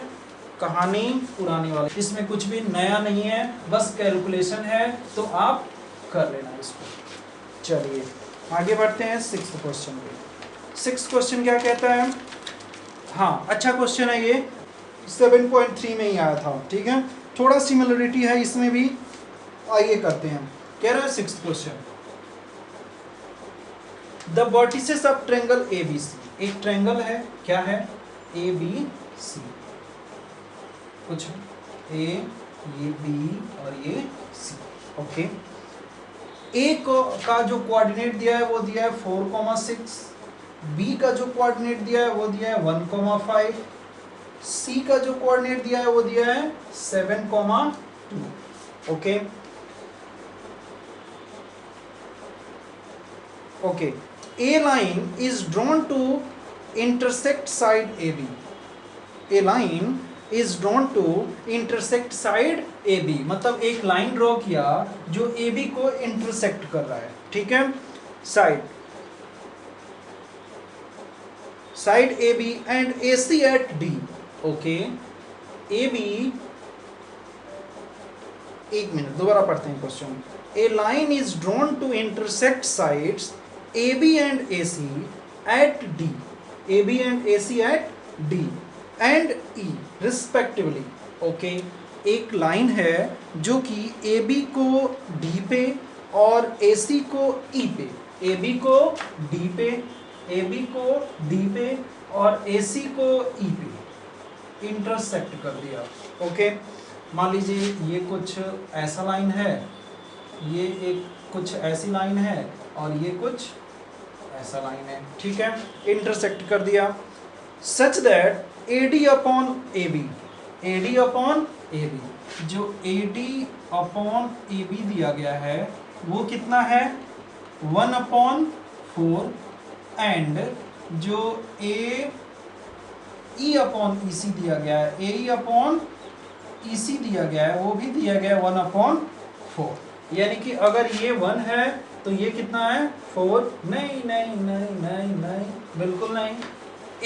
कहानी पुरानी वाली, इसमें कुछ भी नया नहीं है, बस कैलकुलेशन है, तो आप कर लेना इसको। चलिए आगे बढ़ते हैं सिक्स्थ क्वेश्चन पे। सिक्स्थ क्वेश्चन क्या कहता है, हाँ अच्छा क्वेश्चन है ये, 7.3 में ही आया था। ठीक है, थोड़ा सिमिलरिटी है इसमें भी, आइए करते हैं। कह रहा है sixth question, the vertices of triangle ABC, एक ट्रायंगल है, क्या है, ABC, कुछ A ये B और ये C। ओके, A का जो कोऑर्डिनेट दिया है वो दिया है 4,6, B का जो कोऑर्डिनेट दिया है वो दिया है 1,5, C का जो कोऑर्डिनेट दिया है वो दिया है 7,2। Okay okay, A line is drawn to intersect side AB, A line is drawn to intersect side AB, मतलब एक लाइन ड्रॉ किया जो AB को इंटरसेक्ट कर रहा है। ठीक है, side AB and AC at D। Okay, AB, एक मिनट दोबारा पढ़ते हैं question. A line is drawn to intersect sides AB and AC at D, AB and AC at D and E respectively। Okay, एक line है जो कि AB को D पे और AC को E पे, AB को D पे, AB को D पे और AC को E पे इंटरसेक्ट कर दिया। ओके, मान लीजिए ये कुछ ऐसा लाइन है, ये एक कुछ ऐसी लाइन है और ये कुछ ऐसा लाइन है। ठीक है, इंटरसेक्ट कर दिया, such that AD upon AB, AD upon AB, जो AD अपॉन AB दिया गया है वो कितना है, 1/4, एंड जो AE अपॉन EC दिया गया है, AE अपॉन EC दिया गया है वो भी दिया गया है 1/4, यानी कि अगर ये 1 है तो ये कितना है 4, नहीं नहीं नहीं नहीं नहीं बिल्कुल नहीं,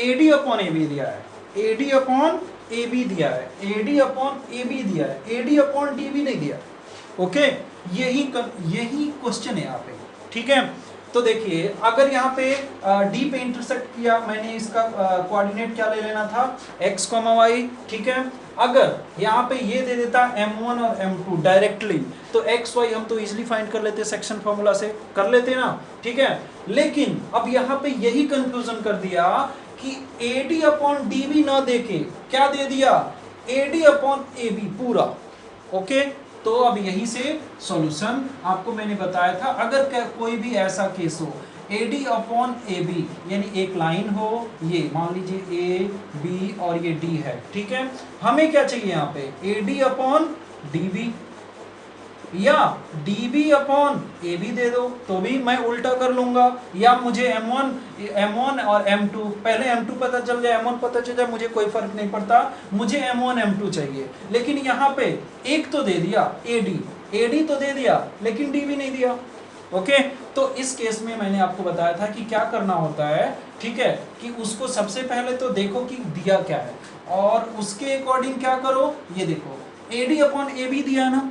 AD अपॉन AB दिया है, AD अपॉन AB दिया है, AD अपॉन AB दिया है, AD अपॉन DB नहीं दिया। ओके, यही क्वेश्चन है यहाँ पे। ठीक है, तो देखिए अगर यहाँ पे D पे इंटरसेक्ट किया, मैंने इसका कोऑर्डिनेट क्या ले लेना था, x, y। ठीक है, अगर यहाँ पे ये दे देता M1 और M2 डायरेक्टली, तो x y हम तो इजीली फाइंड कर लेते, सेक्शन फॉर्मूला से कर लेते ना। ठीक है, लेकिन अब यहाँ पे यही कंक्लूजन कर दिया कि AD अपॉन DB ना देके क्या दे दिया, AD अपॉन AB पूरा। ओके, तो अब यही से सॉल्यूशन आपको मैंने बताया था, अगर कोई भी ऐसा केस हो AD अपॉन AB, यानी एक लाइन हो, ये मान लीजिए A B और ये D है। ठीक है, हमें क्या चाहिए यहाँ पे, AD अपॉन DB या DB अपॉन AB दे दो तो भी मैं उल्टा कर लूंगा, या मुझे M1 और M2, पहले M2 पता चल जाए M1 पता चल जाए, मुझे कोई फर्क नहीं पड़ता, मुझे M1 M2 चाहिए। लेकिन यहाँ पे एक तो दे दिया AD तो दे दिया लेकिन DB नहीं दिया। ओके, तो इस केस में मैंने आपको बताया था कि क्या करना होता है। ठीक है, कि उसको सबसे पहले तो देखो कि दिया क्या है और उसके अकॉर्डिंग क्या करो, ये देखो AD अपॉन AB दिया ना,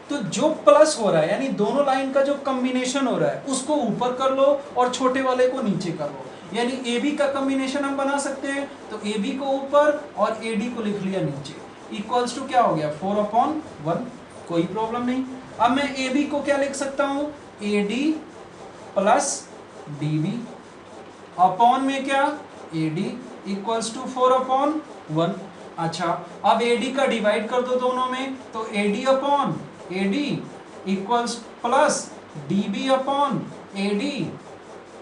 तो जो प्लस हो रहा है यानी दोनों लाइन का जो कॉम्बिनेशन हो रहा है उसको ऊपर कर लो और छोटे वाले को नीचे कर लो, यानी AB का कॉम्बिनेशन हम बना सकते हैं, तो AB को ऊपर और AD को लिख लिया नीचे, इक्वल्स टू क्या हो गया 4/1, कोई प्रॉब्लम नहीं। अब मैं AB को क्या लिख सकता हूं, AD प्लस DB अपॉन में क्या AD इक्वल्स टू 4/1। अच्छा, अब AD का डिवाइड कर दो दोनों में, तो AD upon AD equals plus DB upon AD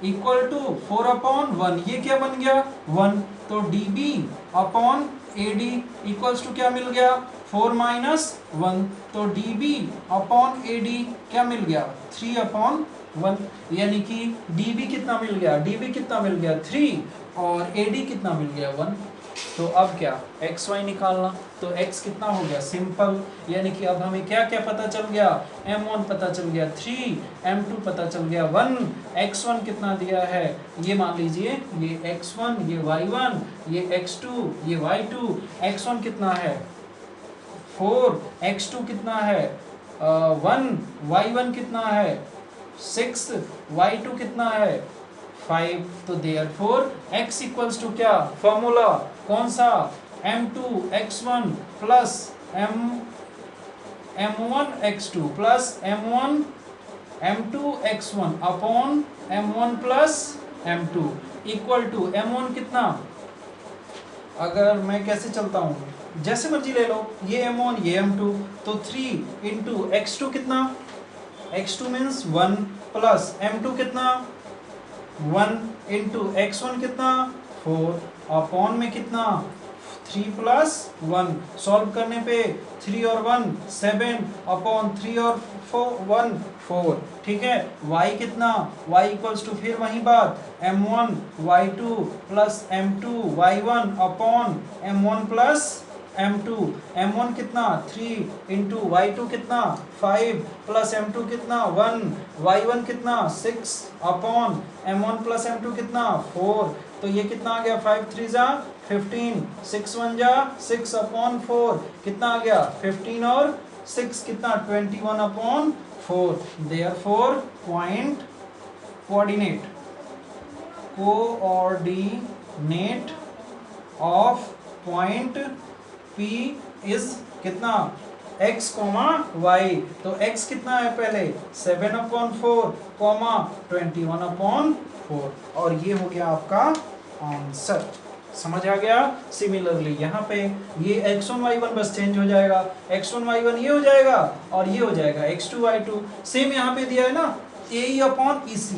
equal to 4/1, ये क्या बन गया 1, तो DB upon AD equals to क्या मिल गया 4 माइनस 1, तो DB अपॉन AD क्या मिल गया 3 अपॉन 1, यानी कि DB कितना मिल गया, DB कितना मिल गया 3 और AD कितना मिल गया 1। तो अब क्या XY निकालना, तो X कितना हो गया सिंपल, यानी कि अब हमें क्या क्या पता चल गया, M1 पता चल गया 3, M2 पता चल गया 1, X1 कितना दिया है, ये मान लीजिए ये X1, ये Y1, ये X2, ये Y2, X1 कितना है 4, X2 कितना है 1, Y1 कितना है 6, Y2 कितना है 5, तो देयरफॉर x इक्वल्स टू क्या, फॉर्मूला कौन सा, m2 x1 plus m1 x2 plus m1 m2 x1 upon m1 plus m2 equal to m1 कितना, अगर मैं कैसे चलता हूँ जैसे मर्जी ले लो, ये m1 ये m2, तो 3 इंटू x2 कितना, x2 मीन्स 1 प्लस m2 कितना 1 इंटू x1 कितना 4 अपॉन में कितना 3 प्लस 1, सॉल्व करने पे 3 और 1 7 अपॉन 3 और 1 4, ठीक है। y कितना, y इक्वल्स टू फिर वही बात m1 y2 plus m2 y1 upon m1 plus m2, m1 कितना 3 इंटू y2 कितना 5 प्लस m2 कितना 1, y1 कितना 6 अपॉन m1 प्लस m2 कितना 4, तो ये कितना आ गया 5 3 जा 15, 6 1 जा 6 अपॉन 4 कितना आ गया 15 और 6 कितना 21 upon 4, therefore point coordinate of point P is कितना x, y, तो x कितना है पहले 7 अपॉन 4, 21 अपॉन 4, और ये हो गया आपका आंसर। समझ आ गया। सिमिलरली यहाँ पे ये x1 y1 बस चेंज हो जाएगा, x1 y1 ये हो जाएगा और ये हो जाएगा x2 y2, सेम यहाँ पे दिया है ना AE अपॉन EC।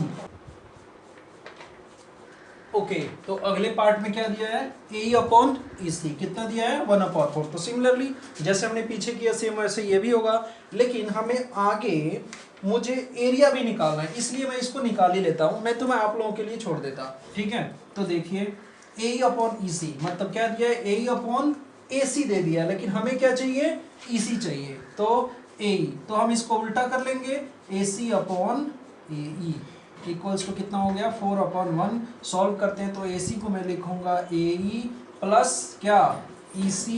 ओके, तो अगले पार्ट में क्या दिया है AE अपॉन EC, कितना दिया है 1/4। तो सिमिलरली जैसे हमने पीछे किया सेम वैसे ये भी होगा, लेकिन हमें आगे मुझे एरिया भी निकालना है, इसलिए मैं इसको निकाल ही लेता हूँ, नहीं तो मैं आप लोगों के लिए छोड़ देता। ठीक है, तो देखिए AE अपॉन EC मतलब क्या दिया है AE अपॉन AC दे दिया, लेकिन हमें क्या चाहिए EC चाहिए, तो AE, तो हम इसको उल्टा कर लेंगे AC upon AE equals to कितना हो गया 4/1, सॉल्व करते हैं तो AC को मैं लिखूंगा AE प्लस क्या EC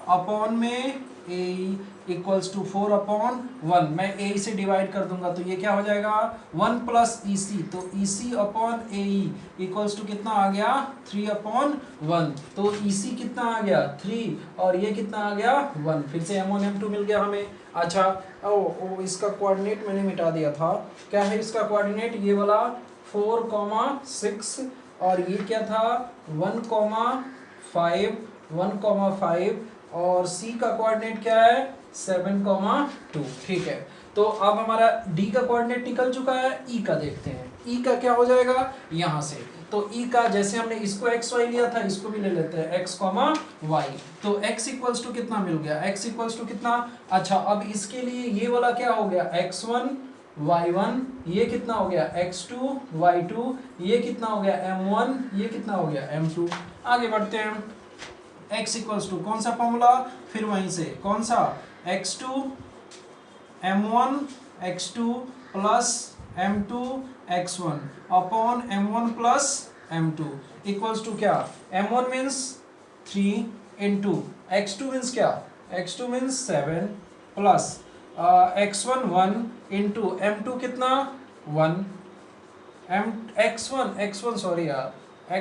अपॉन में AE इक्वल्स टू 4/1, मैं AE से डिवाइड कर दूंगा तो ये क्या हो जाएगा 1 प्लस EC, तो EC upon AE equals to कितना आ गया 3/1, तो EC कितना आ गया 3 और ये कितना आ गया 1, फिर से M1 M2 मिल गया हमें। अच्छा ओ इसका कोऑर्डिनेट मैंने मिटा दिया था, क्या है इसका कोऑर्डिनेट, ये वाला 4,6 और ये क्या था 1,5 और C का कोऑर्डिनेट क्या है 7,2। ठीक है, तो अब हमारा D का कोऑर्डिनेट निकल चुका है, E का देखते हैं। E का क्या हो जाएगा यहाँ से, तो E का जैसे हमने इसको xy लिया था इसको भी ले लेते हैं x, y, तो x इक्वल्स टू कितना मिल गया x इक्वल्स टू कितना, अच्छा अब इसके लिए ये वाला क्या हो गया x1 y1, ये कितना हो गया x2 y2, ये कितना हो गया m1, ये कितना हो गया m2। आगे बढ़ते हैं, x इक्वल्स टू कौन सा फॉर्मूला, फिर वहीं से कौन सा x2 m1 x2 plus m2 x1 upon m1 plus m2 equals to क्या m1 means 3 into x2 means क्या x2 means 7 plus x1 1 into m2 कितना 1, x1 सॉरी यार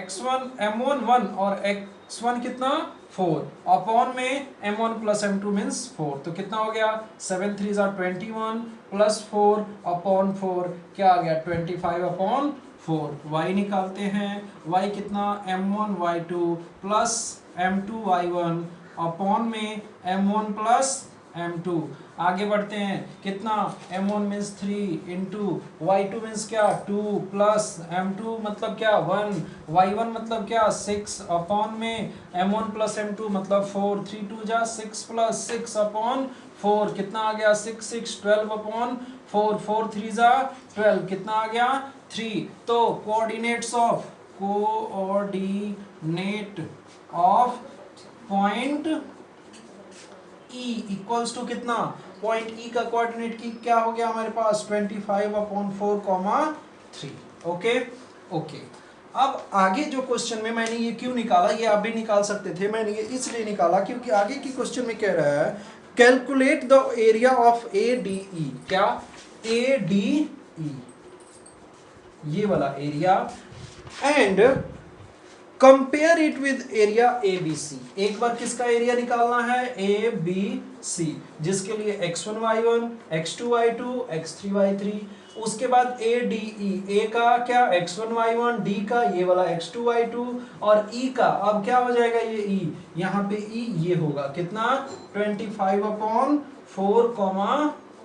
x1 m1 1 और x1 कितना 4 अपॉन में m1 प्लस m2 मीन्स 4, तो कितना हो गया 7 3 21 प्लस 4 अपॉन 4 क्या आ गया 25/4। y निकालते हैं, y कितना m1 y2 plus m2 y1 upon में m1 प्लस m2, आगे बढ़ते हैं, कितना m1 means 3 into y2 means क्या 2 प्लस m2 मतलब क्या 1, y1 मतलब क्या 6 अपॉन में m1 प्लस m2 मतलब 4, 3 2 जा 6 प्लस 6 अपॉन 4 कितना आ गया 6 6 12 अपॉन 4, 4 3 जा 12 कितना आ गया 3। तो coordinate of point E equals to कितना, पॉइंट E का कोऑर्डिनेट की क्या हो गया हमारे पास 25/4, 3। Okay okay. अब आगे जो क्वेश्चन में मैंने ये क्यों निकाला, ये आप भी निकाल सकते थे, मैंने ये इसलिए निकाला क्योंकि आगे की क्वेश्चन में कह रहा है calculate the area of ADE, क्या ADE ये वाला area and compare it with area ABC। एक बार किसका एरिया निकालना है ABC, जिसके लिए x1 y1 x2 y2 x3 y3। उसके बाद ADE, A का क्या x1 y1, D का ये वाला x2 y2 और E का अब क्या हो जाएगा ये E, यहाँ पे E ये होगा कितना 25/4,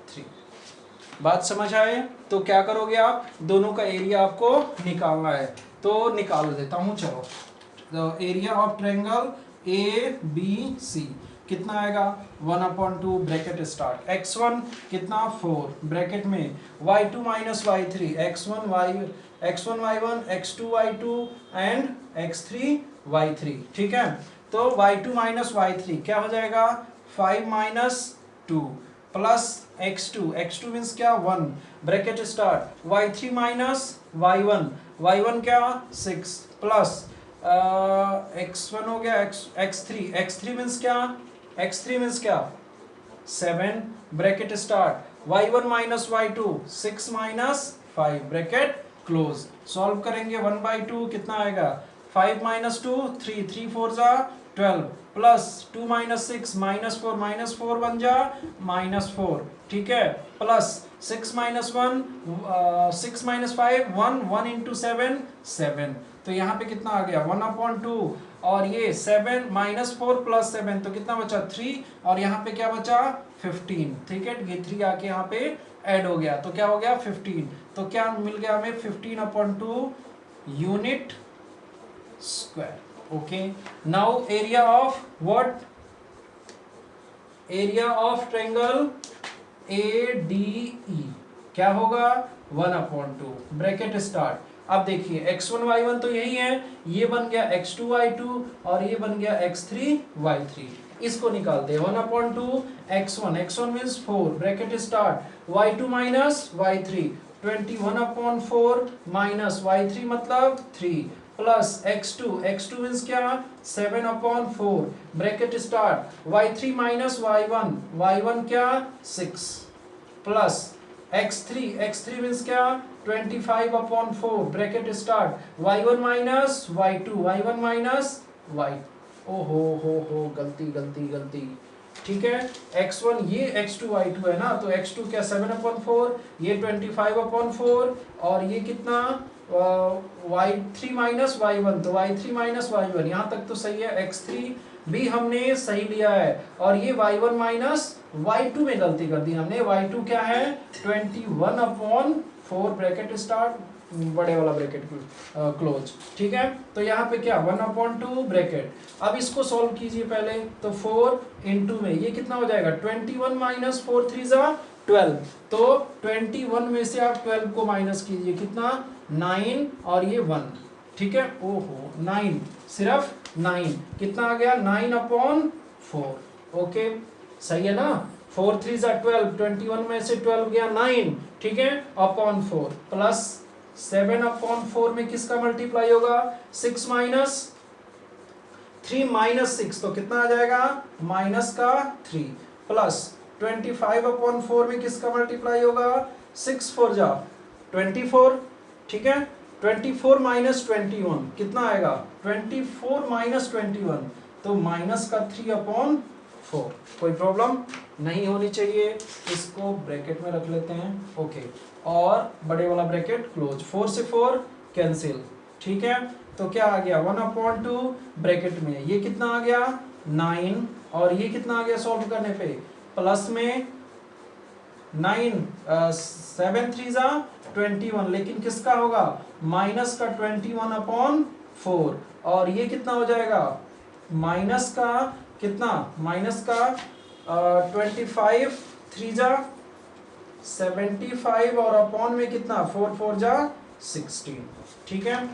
3। बात समझ आए? तो क्या करोगे आप, दोनों का एरिया आपको निकालना है, तो निकाल देता हूं चलो। The area of triangle ABC कितना आएगा 1/2 ब्रैकेट स्टार्ट, x1 कितना 4 ब्रैकेट में y2 minus y3 x1 y1 x2 y2 and x3 y3। ठीक है, तो y2 माइनस y3 क्या हो जाएगा 5 माइनस 2 प्लस x2 मीन्स क्या 1 bracket start y3 minus y1 क्या 6 प्लस x1 हो गया x3 मीन्स क्या 7 bracket start y1 minus y2 6 minus 5 bracket close. Solve करेंगे 1/2 कितना आएगा 5 माइनस 2 3 3 4 जा 12 प्लस 2 माइनस 6 माइनस 4 बन जा -4। ठीक है, प्लस 6 माइनस 1 6 माइनस 5 1 इंटू 7 7। तो यहाँ पे कितना आ गया 1/2 और ये 7 -4 प्लस 7 तो कितना बचा 3 और यहाँ पे क्या बचा 15। ठीक है, ये 3 आके यहाँ पे ऐड हो गया तो क्या हो गया 15। तो क्या मिल गया हमें 15/2 unit square. Okay, now area of what, area of triangle ADE क्या होगा 1/2 ब्रैकेट स्टार्ट। अब देखिए x1 y1 तो यही है, ये बन गया x2 y2 और ये बन गया x3 y3। इसको निकालते हैं 1/2 x1 means 4 bracket start y2 minus y3 21/4 minus y3 मतलब 3 प्लस x2 मीन्स क्या 7/4 bracket start y3 minus y1 क्या 6 प्लस x3 मीन्स क्या 25/4 bracket start y1 minus y1 minus y। हो गलती। ठीक है, x1 ये x2 y2 है ना, तो x2 क्या 7/4 ये 25/4 और ये कितना y3 माइनस y1 तो y3 माइनस y1 यहाँ तक तो सही है। x3 भी हमने सही लिया है और ये y1 माइनस y2 में गलती कर दी हमने। y2 क्या है 21/4 ब्रैकेट स्टार्ट बड़े वाला ब्रैकेट क्लोज। ठीक है, तो यहाँ पे क्या 1/2 ब्रैकेट। अब इसको सॉल्व कीजिए पहले, तो 4 इंटू में ये कितना हो जाएगा 21 माइनस 4 3 जा 12। तो 21 में से आप 12 को माइनस कीजिए कितना 9 और ये 1। ठीक है, ओहो 9 सिर्फ 9 कितना आ गया 9/4। ओके सही है ना, 4 3 जा 12 21 में से 12 गया 9। ठीक है, अपॉन 4 प्लस 7/4 में किसका मल्टीप्लाई होगा 6 माइनस 3 माइनस 6 तो कितना आ जाएगा माइनस का 3 प्लस 25/4 में किसका मल्टीप्लाई होगा 6 4 जा 24। ठीक है, 24 माइनस 21 कितना आएगा 24 माइनस 21 तो माइनस का 3/4। कोई प्रॉब्लम नहीं होनी चाहिए, इसको ब्रैकेट में रख लेते हैं। ओके, और बड़े वाला ब्रैकेट क्लोज, 4 से 4 कैंसिल। ठीक है, तो क्या आ गया 1/2 ब्रैकेट में ये कितना आ गया 9 और ये कितना आ गया सॉल्व करने पे प्लस में 9 7 3 जा 21, लेकिन किसका होगा, माइनस का 21/4, और ये कितना हो जाएगा, माइनस का कितना, माइनस का 25 3 जा 75, और अपॉन में कितना 4 4 जा 16, ठीक है।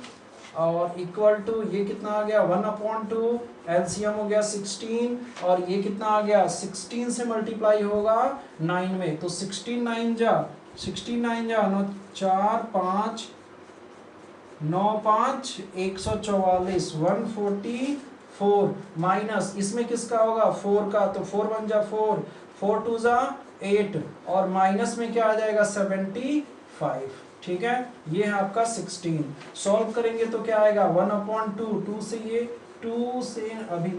और इक्वल टू ये कितना आ गया 1/2, एलसीएम हो गया 16, और ये कितना आ गया 16 से मल्टीप्लाई होगा 9 में, तो 16 9 जा 9 4 5 9 5 144 144, माइनस इसमें किसका होगा 4 का, तो 4 1 जा 4 4 2 जा 8, और माइनस में क्या आ जाएगा 75, ठीक है। ये है आपका 16। सॉल्व करेंगे तो क्या आएगा 1/2, 2 से ये 2 से अभी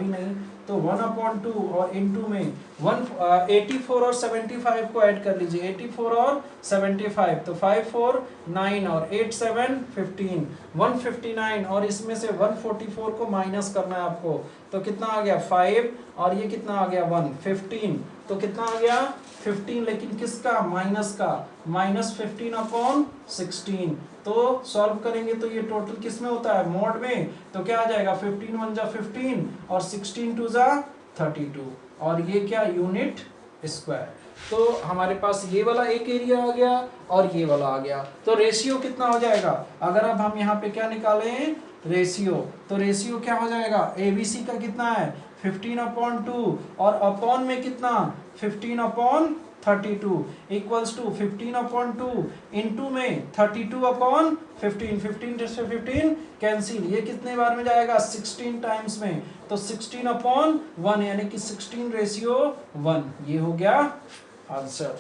नहीं तो 1/2, और इनटू में 84 और 75 को ऐड कर लीजिए, 84 और 75, तो 5 4 9 और 8 7 15 159, और इसमें से 144 को माइनस करना है आपको, तो कितना आ गया 5, और ये कितना आ गया 1 15, तो कितना आ गया 15, लेकिन किसका, माइनस का, -15/16, तो सॉल्व करेंगे तो ये टोटल किस में होता है, मॉड में, तो क्या आ जाएगा 15 1 जा 15, और 16 2 जा 32, और ये क्या यूनिट स्क्वायर। तो हमारे पास ये वाला एक एरिया आ गया और ये वाला आ गया, तो रेशियो कितना हो जाएगा, अगर अब हम यहाँ पे क्या निकालें रेशियो, तो रेशियो क्या हो जाएगा, एबीसी का कितना है 15/2, और अपॉन में कितना 15/32, इक्वल्स टू 15/2 इनटू में 32/15, 15 से 15 कैंसिल, ये कितने बार में जाएगा 16 टाइम्स में, तो 16/1, यानी कि 16:1, ये हो गया answer.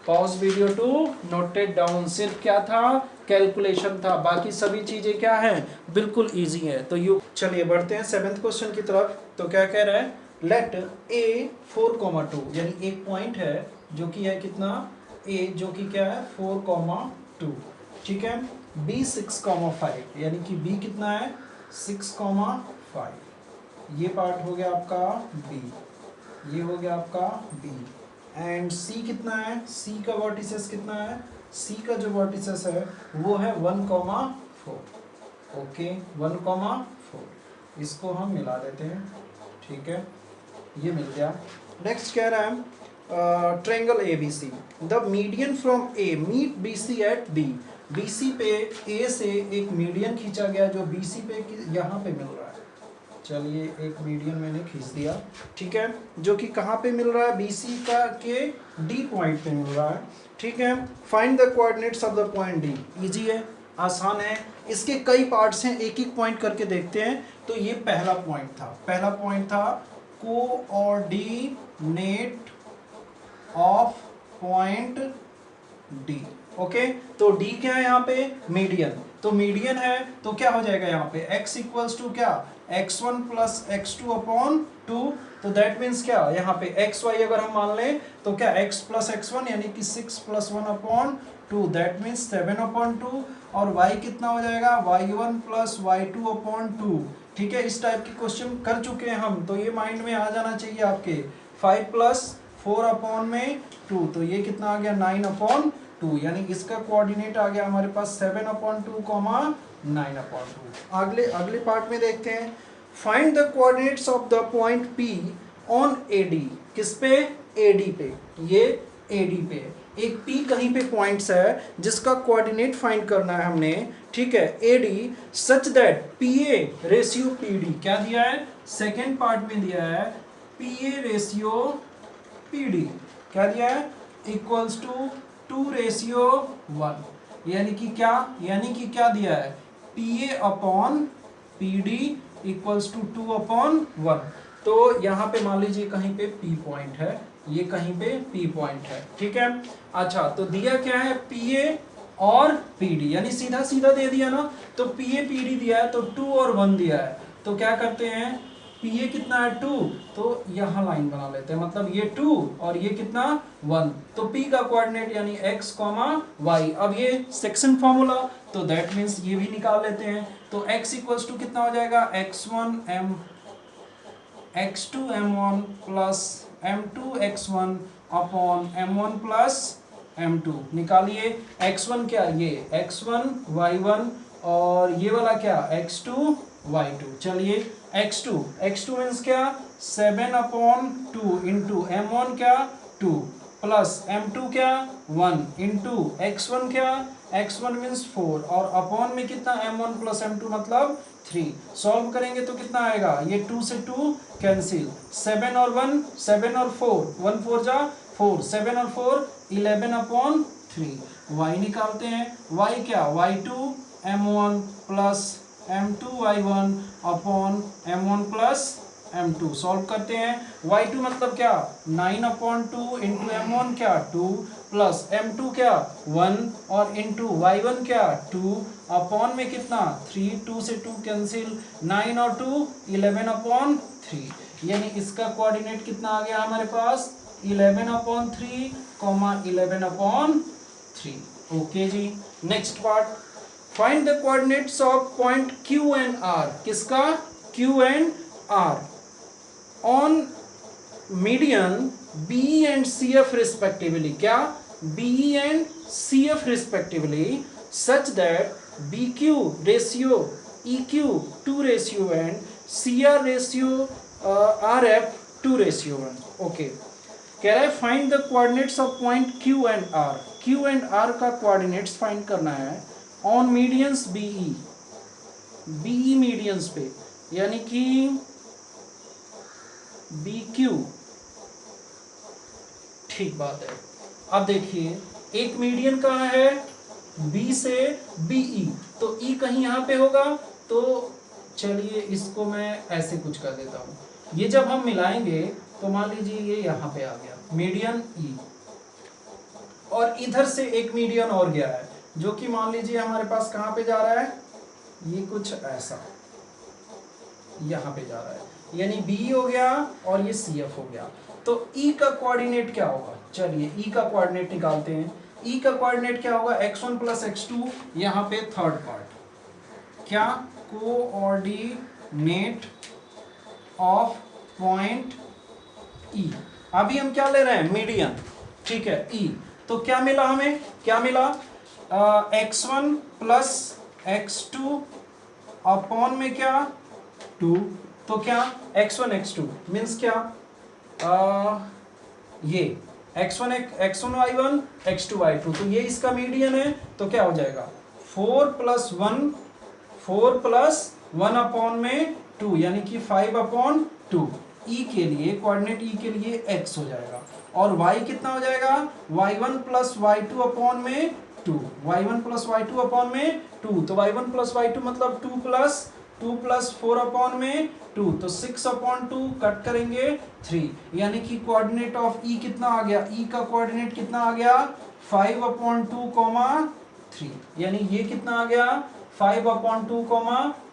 Pause video to noted down, सिर्फ क्या था, कैलकुलेशन था, बाकी सभी चीजें क्या है, बिल्कुल इजी है। तो यू चलिए बढ़ते हैं 7th क्वेश्चन की तरफ। तो क्या कह रहा है, लेट ए 4,2, यानी एक पॉइंट है जो कि है कितना ए, जो कि क्या है 4,2, ठीक है। बी 6,5, यानी कि बी कितना है 6,5, ये पार्ट हो गया आपका बी, ये हो गया आपका बी, एंड सी कितना है, सी का वर्टिसेस कितना है, सी का जो वर्टिसेस है वो है 1,4, ओके 1,4, इसको हम मिला देते हैं, ठीक है, ये मिल गया। नेक्स्ट कह रहा है triangle ABC, the median from A meet BC at B, BC पे ए से एक मीडियन खींचा गया जो बीसी पे यहाँ पे मिल रहा है, चलिए एक मीडियन मैंने खींच दिया, ठीक है, जो कि कहाँ पे मिल रहा है, बीसी का के डी पॉइंट पे मिल रहा है, ठीक है। Find the coordinates of the point D, easy है, आसान है, इसके कई पार्ट्स हैं, एक एक पॉइंट करके देखते हैं। तो ये पहला पॉइंट था coordinate of point D, okay. तो डी क्या है यहाँ पे, मीडियन, तो मीडियन है तो क्या हो जाएगा यहाँ पे x इक्वल्स टू क्या x1 प्लस x2/2, तो दैट मीन्स क्या यहाँ पे xy अगर हम मान लें तो क्या x प्लस x1 यानी कि 6 + 1/2, दैट मीन्स 7/2, और y कितना हो जाएगा y1 प्लस y2/2, ठीक है। इस टाइप के क्वेश्चन कर चुके हैं हम, तो ये माइंड में आ जाना चाहिए आपके। 5 + 4/2, तो ये कितना आ गया 9/2, यानी इसका कोऑर्डिनेट आ गया हमारे पास 7/2, 9/2। अगले पार्ट में देखते हैं, find the coordinates of the point P on AD, किस पे, AD पे, ये AD पे एक P कहीं पे पॉइंट्स है जिसका कोऑर्डिनेट फाइंड करना है हमने, ठीक है, AD such that PA ratio PD क्या दिया है, सेकेंड पार्ट में दिया है PA रेशियो PD क्या दिया है, इक्वल्स टू 2:1, यानी कि क्या दिया है PA/PD इक्वल्स टू 2/1। तो यहाँ पे मान लीजिए कहीं पे P पॉइंट है, ये कहीं पे P पॉइंट है, ठीक है। अच्छा तो दिया क्या है PA और PD, यानी सीधा सीधा दे दिया ना, तो PA PD दिया है तो 2 और 1 दिया है, तो क्या करते हैं PA कितना है 2, तो यहाँ लाइन बना लेते हैं, मतलब ये 2 और ये कितना 1, तो P का कोऑर्डिनेट यानी x, y, अब ये सेक्शन फॉर्मूला, तो दैट मीन्स ये भी निकाल लेते हैं, तो x इक्वल्स टू कितना हो जाएगा x2 m1 plus m2 x1 upon m1 plus m2। निकालिए x1 क्या, ये x1 y1 और ये वाला क्या x2 y2। चलिए x2 मीन्स क्या 7 अपॉन 2 इंटू m1 क्या 2 प्लस m2 क्या 1 इंटू x1 क्या x1 मीन्स 4 और अपॉन में कितना m1 प्लस m2 मतलब 3। सॉल्व करेंगे तो कितना आएगा, ये 2 से 2 कैंसिल, 7 और 1 7 और 4 1 4 जा 4 7 और 4 11 अपॉन 3। y निकालते हैं, y क्या y2 m1 plus m2 y1 upon m1 plus m2। Solve करते हैं, y2 मतलब क्या 9 अपॉन 2 इंटू m1 क्या 2 प्लस m2 क्या 1 और इंटू y1 क्या 2 अपॉन में कितना 3 2 से 2 कैंसिल, 9 और 2 11 अपॉन 3। यानी इसका कोऑर्डिनेट कितना आ गया हमारे पास 11 अपॉन 3 11 अपॉन 3। ओके जी, next part, find the coordinates of point Q and R। किसका Q and R on median BE and CF respectively. क्या BE and CF respectively such that BQ ratio EQ 2 ratio and CR ratio RF 2 रेशियो 1। Okay, कह रहा है find the coordinates of point Q and R। Q and R का coordinates find करना है on medians BE medians पे, यानी कि BQ। ठीक बात है। अब देखिए एक मीडियन कहाँ है B से BE, तो E कहीं यहाँ पे होगा, तो चलिए इसको मैं ऐसे कुछ कर देता हूँ। ये जब हम मिलाएंगे तो मान लीजिए ये यहाँ पे आ गया मीडियन E, और इधर से एक मीडियन और गया है जो कि मान लीजिए हमारे पास कहाँ पे जा रहा है, ये कुछ ऐसा यहाँ पे जा रहा है, यानी BE हो गया और ये CF हो गया। तो E का कोऑर्डिनेट क्या होगा, चलिए E का कोऑर्डिनेट निकालते हैं। E का कोऑर्डिनेट क्या होगा x1 प्लस x2, यहाँ पे थर्ड पार्ट, क्या कोऑर्डिनेट ऑफ पॉइंट E। अभी हम क्या ले रहे हैं मीडियन, ठीक है E। तो क्या मिला हमें, क्या मिला x1 प्लस x2 अपॉन में क्या 2, तो क्या x1 x2 मीन्स क्या ये x1 y1 x2 y2, तो ये इसका मीडियन है, तो क्या हो जाएगा 4 प्लस 1 अपॉन में 2 यानी कि 5 अपॉन 2। E के लिए कोऑर्डिनेट E के लिए x हो जाएगा, और y कितना हो जाएगा y1 प्लस y2 अपॉन में 2, y1 प्लस y2 अपॉन में 2, तो y1 प्लस y2 मतलब 2 प्लस 4 अपॉन में 2, तो 6 अपॉन 2 कट करेंगे 3, यानी कि कोऑर्डिनेट ऑफ E कितना आ गया, E का कोऑर्डिनेट कितना आ गया 5 अपॉन 2 3, यानी ये कितना आ गया 5 अपॉन 2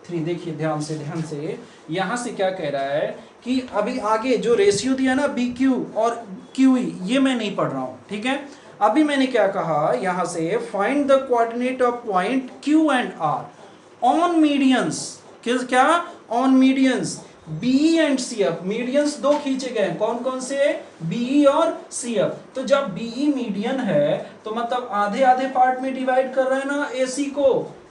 3। देखिए ध्यान से यहाँ से क्या कह रहा है कि अभी आगे जो रेशियो दिया ना BQ और QE, ये मैं नहीं पढ़ रहा हूँ, ठीक है। अभी मैंने क्या कहा यहाँ से find the coordinate of point Q and R on medians, क्या on medians BE and CF। Medians दो खींचे गए हैं, कौन कौन से BE और CF। तो जब BE मीडियन है तो मतलब आधे आधे पार्ट में डिवाइड कर रहे हैं ना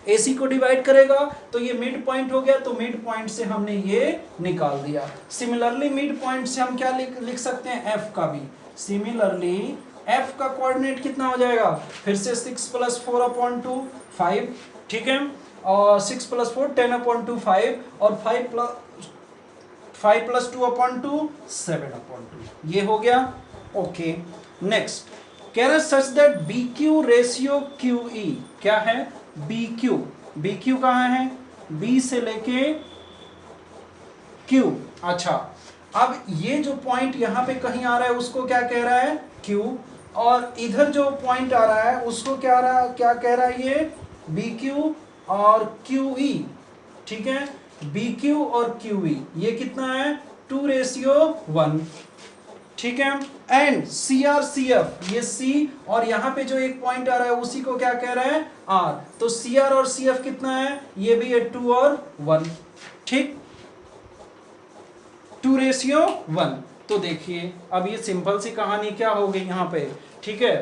AC को डिवाइड करेगा, तो ये मिड पॉइंट हो गया, तो मिड पॉइंट से हमने ये निकाल दिया। सिमिलरली मिड पॉइंट से हम क्या लिख सकते हैं F का भी। सिमिलरली F का कोऑर्डिनेट कितना हो जाएगा, फिर से 6 प्लस 4 अपॉन 2 5, ठीक है, और 6 प्लस 4 10 अपॉन 2 5, और 5 प्लस 2 अपॉन 2 7 अपॉन 2, ये हो गया। ओके, नेक्स्ट कह रहा है सच दैट BQ रेशियो QE, क्या है BQ कहाँ है B से लेके Q। अच्छा, अब ये जो पॉइंट यहाँ पे कहीं आ रहा है उसको क्या कह रहा है Q, और इधर जो पॉइंट आ रहा है उसको क्या कह रहा है ये BQ और QE, ठीक है। BQ और QE ये कितना है 2:1, ठीक है। एंड CR CF ये C, और यहाँ पे जो एक पॉइंट आ रहा है उसी को क्या कह रहा है R, तो CR और CF कितना है, ये भी है 2 और 1, ठीक 2:1। तो देखिए अब ये सिंपल सी कहानी क्या हो गई यहाँ पे, ठीक है।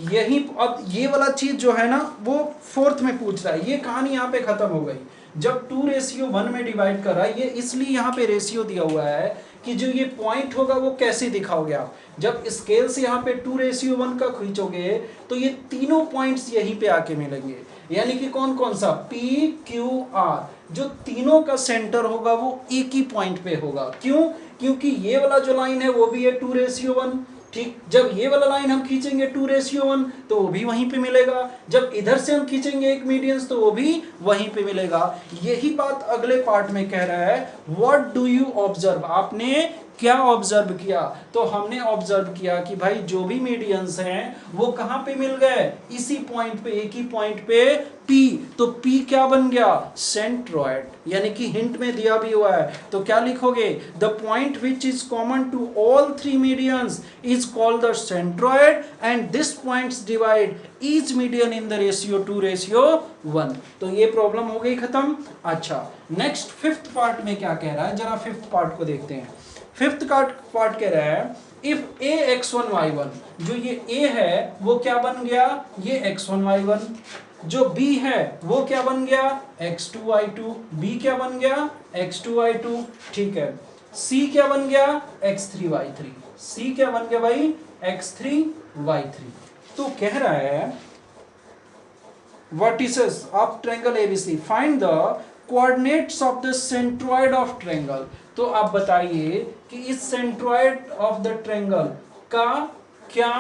यही अब ये वाला चीज जो है ना वो फोर्थ में पूछ रहा है, ये कहानी यहाँ पे खत्म हो गई। जब 2:1 में डिवाइड कर रहा है, ये इसलिए यहाँ पे रेशियो दिया हुआ है कि जो ये पॉइंट होगा वो कैसे दिखाओगे आप। जब स्केल से यहाँ पे 2:1 का खींचोगे तो ये तीनों पॉइंट्स यहीं पे आके मिलेंगे, यानी कि कौन कौन सा, P Q R, जो तीनों का सेंटर होगा वो एक ही पॉइंट पे होगा। क्यों? क्योंकि ये वाला जो लाइन है वो भी है 2:1, ठीक। जब ये वाला लाइन हम खींचेंगे 2:1 तो वो भी वहीं पे मिलेगा, जब इधर से हम खींचेंगे एक मीडियंस तो वो भी वहीं पे मिलेगा। यही बात अगले पार्ट में कह रहा है, व्हाट डू यू ऑब्जर्व, आपने क्या ऑब्जर्व किया। तो हमने ऑब्जर्व किया कि भाई जो भी मीडियंस हैं वो कहां पे मिल गए, इसी पॉइंट पे, एक ही पॉइंट पे P। तो P क्या बन गया, सेंट्रॉइड, यानी कि हिंट में दिया भी हुआ है। तो क्या लिखोगे, the point which is common to all 3 medians is called the centroid and this points divide each median in the ratio 2:1। तो ये प्रॉब्लम हो गई खत्म। अच्छा, नेक्स्ट फिफ्थ पार्ट में क्या कह रहा है, जरा फिफ्थ पार्ट को देखते हैं। फिफ्थ पार्ट कह रहा है, इफ a x1 y1, जो ये a है वो क्या बन गया, ये x1 y1, जो b है वो क्या बन गया, x2 y2, b क्या बन गया, x2 y2, ठीक है। c क्या बन गया, x3 y3, c क्या बन गया भाई, x3 y3। तो कह रहा है vertices of triangle ABC, find the coordinates of the centroid of triangle। तो आप बताइए कि इस सेंट्रॉइड ऑफ द ट्रायंगल का क्या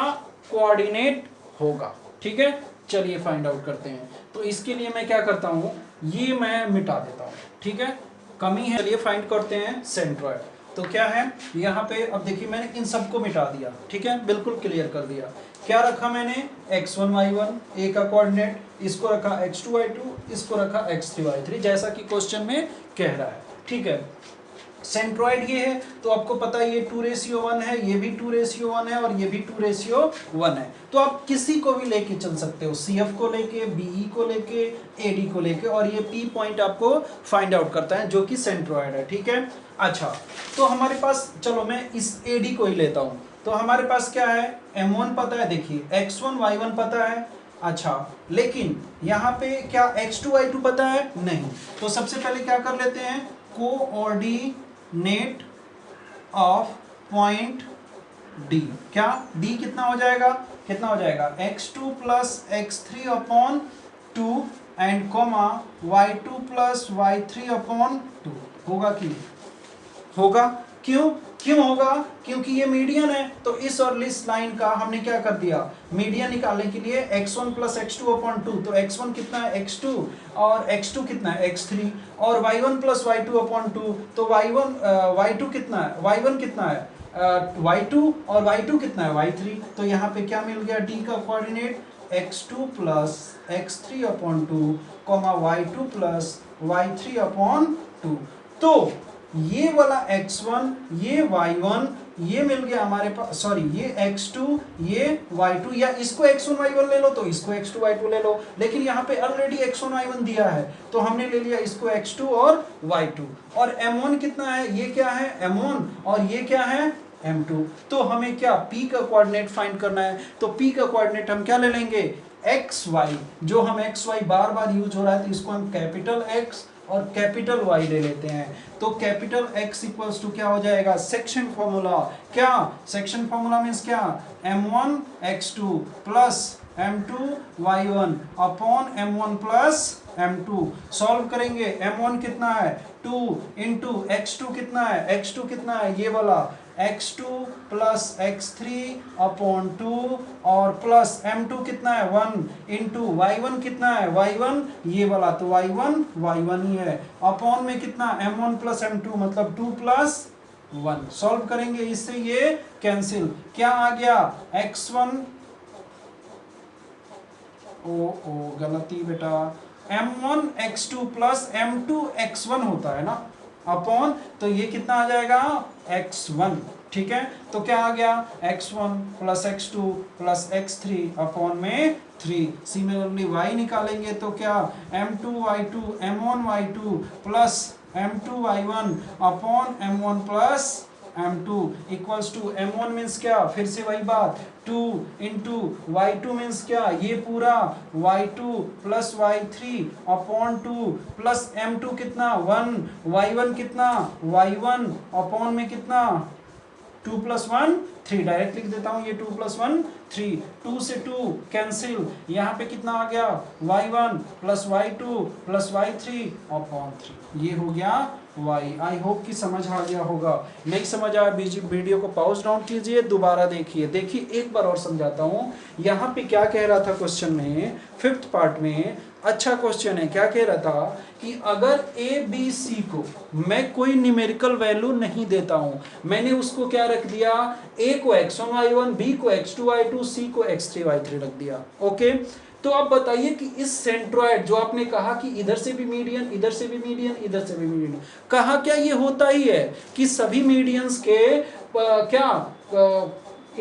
कोऑर्डिनेट होगा, ठीक है। चलिए फाइंड आउट करते हैं। तो इसके लिए मैं क्या करता हूं, ये मैं मिटा देता हूं, ठीक है, कमी है। चलिए फाइंड करते हैं सेंट्रॉइड। तो क्या है यहाँ पे, अब देखिए मैंने इन सबको मिटा दिया, ठीक है, बिल्कुल क्लियर कर दिया। क्या रखा मैंने, x1 y1 a का कोऑर्डिनेट, इसको रखा x2 y2, इसको रखा x3 y3, जैसा कि क्वेश्चन में कह रहा है, ठीक है। सेंट्रॉइड ये है तो आपको पता है ये 2:1 है, ये भी 2:1 है और ये भी 2:1 है। तो आप किसी को भी लेके चल सकते हो, CF को लेके, BE को लेके, AD को लेके, और ये P पॉइंट आपको फाइंड आउट करता है जो कि सेंट्रॉइड है, ठीक है। अच्छा, तो हमारे पास, चलो मैं इस AD को ही लेता हूं। तो हमारे पास क्या है, M1 पता है, देखिए x1 y1 पता है। अच्छा, लेकिन यहाँ पे क्या x2 y2 पता है, नहीं। तो सबसे पहले क्या कर लेते हैं, कोऑर्डिनेट ऑफ पॉइंट D। क्या D कितना हो जाएगा, कितना हो जाएगा, x2 plus x3 upon 2 and comma y2 plus y3 upon 2। होगा कि होगा, क्यों क्यों होगा, क्योंकि ये मीडियन है। तो इस और इस लाइन का हमने क्या कर दिया, मीडियन निकालने के लिए x1 प्लस x2 अपॉन 2। तो x1 कितना है, x2, और x2 कितना है, x3, और y1 प्लस y2 अपॉन 2। तो y2 कितना है, y1 कितना है, y2, और y2 कितना है, y3। तो यहाँ पे क्या मिल गया, D का coordinate x2 plus x3 upon 2, y2 plus y3 upon 2। तो ये वाला x1, ये y1, ये मिल गया हमारे पास, सॉरी ये x2, ये y2, या इसको x1 y1 ले लो तो इसको x2 y2 ले लो, लेकिन यहाँ पे ऑलरेडी x1 y1 दिया है तो हमने ले लिया इसको x2 और y2। और m1 कितना है, ये क्या है m1, और ये क्या है m2। तो हमें क्या P का कोऑर्डिनेट फाइंड करना है। तो P का कोऑर्डिनेट हम क्या ले लेंगे, xy, जो हम xy बार बार यूज हो रहा है तो इसको हम कैपिटल X और कैपिटल Y ले लेते हैं। तो कैपिटल X इक्वल्स टू क्या हो जाएगा, सेक्शन फॉर्मूला, क्या सेक्शन फॉर्मूला मींस क्या, m1 x2 plus m2 y1 upon m1 plus m2। Solve करेंगे, m1 कितना है 2 इंटू x2 कितना है, x2 कितना है ये वाला x2 प्लस x3 अपॉन 2, और प्लस m2 कितना है 1 इंटू y1 कितना है y1 ये वाला, तो y1 ही है, अपॉन में कितना m1 प्लस m2 मतलब 2 प्लस 1। सॉल्व करेंगे, इससे ये कैंसिल, क्या आ गया x1, ओ गलती बेटा, m1 x2 plus m2 x1 होता है ना, अपॉन, तो ये कितना आ जाएगा x1, ठीक है। तो क्या आ गया x1 plus x2 plus x3 upon में 3। सिमिलरली y निकालेंगे तो क्या m2 y2 m1 y2 plus m2 y1 upon m1 plus m2 equals to m1 means क्या, फिर से वही बात 2 इंटू y2 मीन्स क्या, ये पूरा y2 plus y3 upon 2 plus m2 कितना 1, y1 कितना y1 अपॉन में कितना 2 प्लस 1 3, डायरेक्ट लिख देता हूं ये 2 प्लस 1 3, 2 से 2 कैंसिल, यहाँ पे कितना आ गया y1 plus y2 plus y3 upon 3, ये हो गया y। आई होप कि समझ आ गया होगा। नहीं समझ आया वीडियो को पॉज डाउन कीजिए, दोबारा देखिए एक बार और समझाता हूँ। यहाँ पे क्या कह रहा था क्वेश्चन में, फिफ्थ पार्ट में, अच्छा क्वेश्चन है, क्या कह रहा था कि अगर ए बी सी को मैं कोई न्यूमेरिकल वैल्यू नहीं देता हूं, मैंने उसको क्या रख दिया, ए को x1 y1, बी को x2 y2, सी को x3 y3 रख दिया। ओके, तो आप बताइए कि इस सेंट्रोइड जो आपने कहा कि इधर से भी मीडियन, इधर से भी मीडियन, इधर से भी मीडियन, कहा क्या ये होता ही है कि सभी मीडियंस के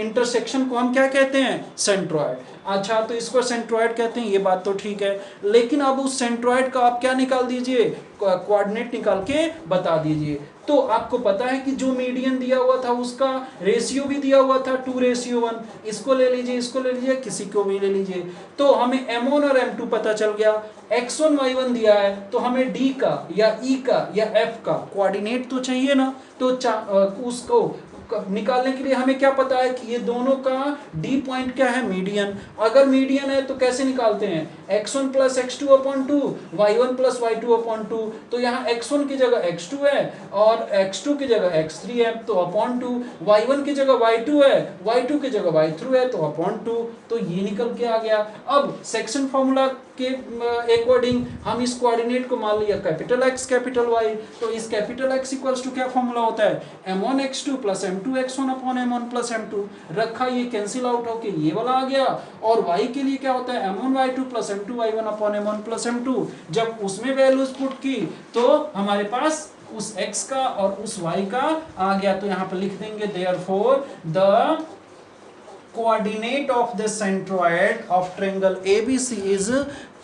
इंटरसेक्शन को हम क्या कहते हैं, सेंट्रोइड। अच्छा, तो इसको सेंट्रोइड कहते हैं, ये बात तो ठीक है, लेकिन अब उस सेंट्रोइड का आप क्या निकाल दीजिए, कोऑर्डिनेट निकाल के बता दीजिए। तो आपको पता है कि जो मीडियन दिया हुआ था उसका रेशियो भी दिया हुआ था 2:1, इसको ले लीजिए, इसको ले लीजिए, किसी को भी ले लीजिए, तो हमें m1 और m2 पता चल गया। x1 y1 दिया है तो हमें d का या e का या f का कोऑर्डिनेट तो चाहिए ना, तो उसको निकालने के लिए हमें क्या पता है कि ये दोनों का डी पॉइंट क्या है, मीडियन। अगर मीडियन है तो कैसे निकालते हैं, x1 plus x2 upon 2, y1 plus y2 upon 2, तो यहाँ x1 की जगह x2 है और x2 की जगह x3 है तो अपॉन 2, y1 की जगह y2 है, y2 की जगह y3 है तो अपॉन 2, तो ये निकल के आ गया। अब सेक्शन फॉर्मूला के अकॉर्डिंग हम इस कोऑर्डिनेट को मान लिया कैपिटल X कैपिटल Y, तो इस कैपिटल X इक्वल्स टू क्या फॉर्मूला होता है, m1 x2 plus m2 x1 upon m1 plus m2, रखा, ये कैंसिल आउट होके ये वाला आ गया। और Y के लिए क्या होता है, m1 y2 plus m2 y1 upon m1 plus m2, जब उसमें वैल्यूज पुट की तो हमारे पास उस x का और उस y का आ गया, तो यहाँ पर लिख देंगे therefore the coordinate of the centroid of triangle ABC is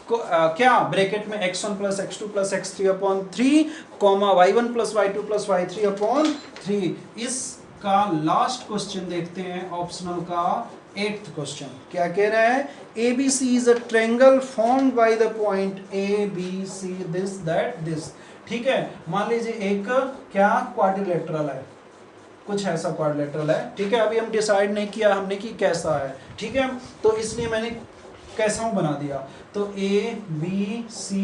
क्या, ब्रैकेट में x1 plus x2 plus x3 upon 3 comma y1 plus y2 plus y3 upon 3। इसका लास्ट क्वेश्चन देखते हैं, ऑप्शनल का 8th क्वेश्चन क्या कह रहा है, ABC is a triangle formed by the point ABC this that this. ठीक है, मान लीजिए एक क्या क्वाड्रिलेटरल है, कुछ ऐसा क्वाड्रिलेटरल है, ठीक है, अभी हम डिसाइड नहीं किया हमने कि कैसा है, ठीक है, तो इसलिए मैंने कैसा बना दिया, तो A B C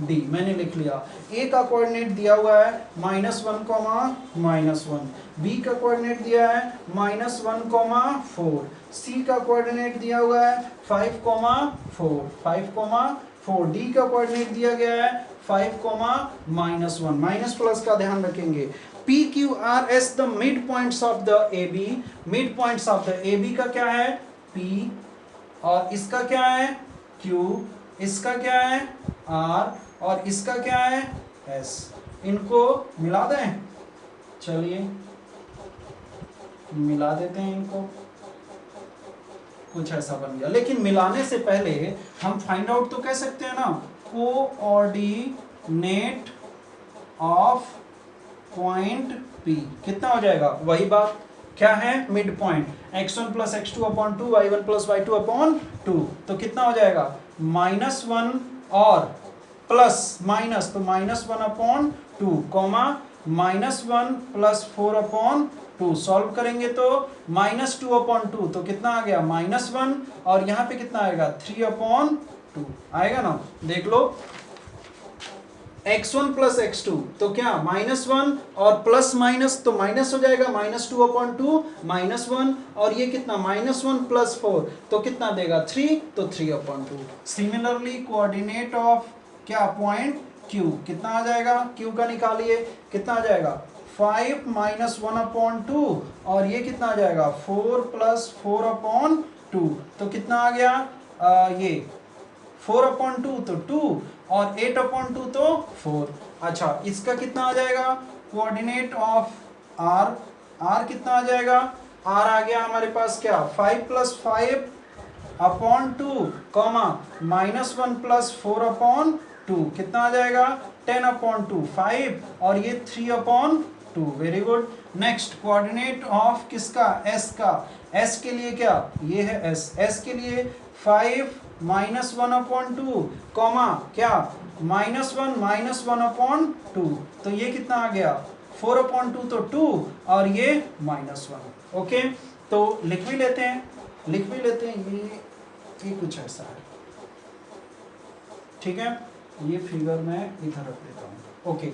D मैंने लिख लिया। A का कोऑर्डिनेट दिया हुआ है -1, -1, B का कोऑर्डिनेट दिया है -1, 4, C का कोऑर्डिनेट दिया हुआ है 5, 4, 5, 4, D का कोऑर्डिनेट दिया गया है 5, -1, माइनस प्लस का ध्यान रखेंगे। P Q R S the mid points of the AB, mid points of the AB का क्या है P, और इसका क्या है Q, इसका क्या है R, और इसका क्या है S। इनको मिला दें, चलिए मिला देते हैं इनको, कुछ ऐसा बन गया। लेकिन मिलाने से पहले हम फाइंड आउट तो कह सकते हैं ना, कोऑर्डिनेट ऑफ पॉइंट P कितना हो जाएगा, वही बात क्या है, mid point x1 plus x2 upon 2, y1 plus y2 upon 2, तो कितना हो जाएगा -1 और प्लस माइनस, तो -1 upon 2 comma -1 plus 4 upon 2, solve करेंगे तो -2 अपॉन 2, तो कितना आ गया -1, और यहाँ पे कितना आएगा 3 अपॉन 2 आएगा ना, देख लो x1 प्लस x2 तो क्या -1 और प्लस माइनस तो माइनस हो जाएगा, -2 अपॉन 2 -1, और ये कितना -1 प्लस 4 तो कितना देगा 3, तो 3 अपॉन 2। सिमिलरली कोऑर्डिनेट ऑफ क्या पॉइंट Q कितना आ जाएगा, Q का निकालिए कितना आ जाएगा 5 -1 अपॉन 2, और ये कितना आ जाएगा 4 प्लस 4 अपॉन 2, तो कितना आ गया ये 4 अपॉन 2 तो 2, और 8 अपॉन 2 तो 4। अच्छा, इसका कितना आ जाएगा कोऑर्डिनेट ऑफ R, R कितना आ जाएगा, R आ गया हमारे पास क्या 5 plus 5 upon 2 comma -1 plus 4 upon 2 कितना आ जाएगा 10 अपॉन 2 5, और ये 3 upon 2। Very good. Next coordinate of किसका, एस का। एस के लिए क्या, ये है एस, एस के लिए 5 -1/2 कॉमा क्या, -1 -1/2, तो ये कितना आ गया 4/2, तो 2 और ये -1। ओके, तो लिख भी लेते हैं, ये कुछ ऐसा है, ठीक है। ये फिगर मैं इधर रख देता हूँ। ओके,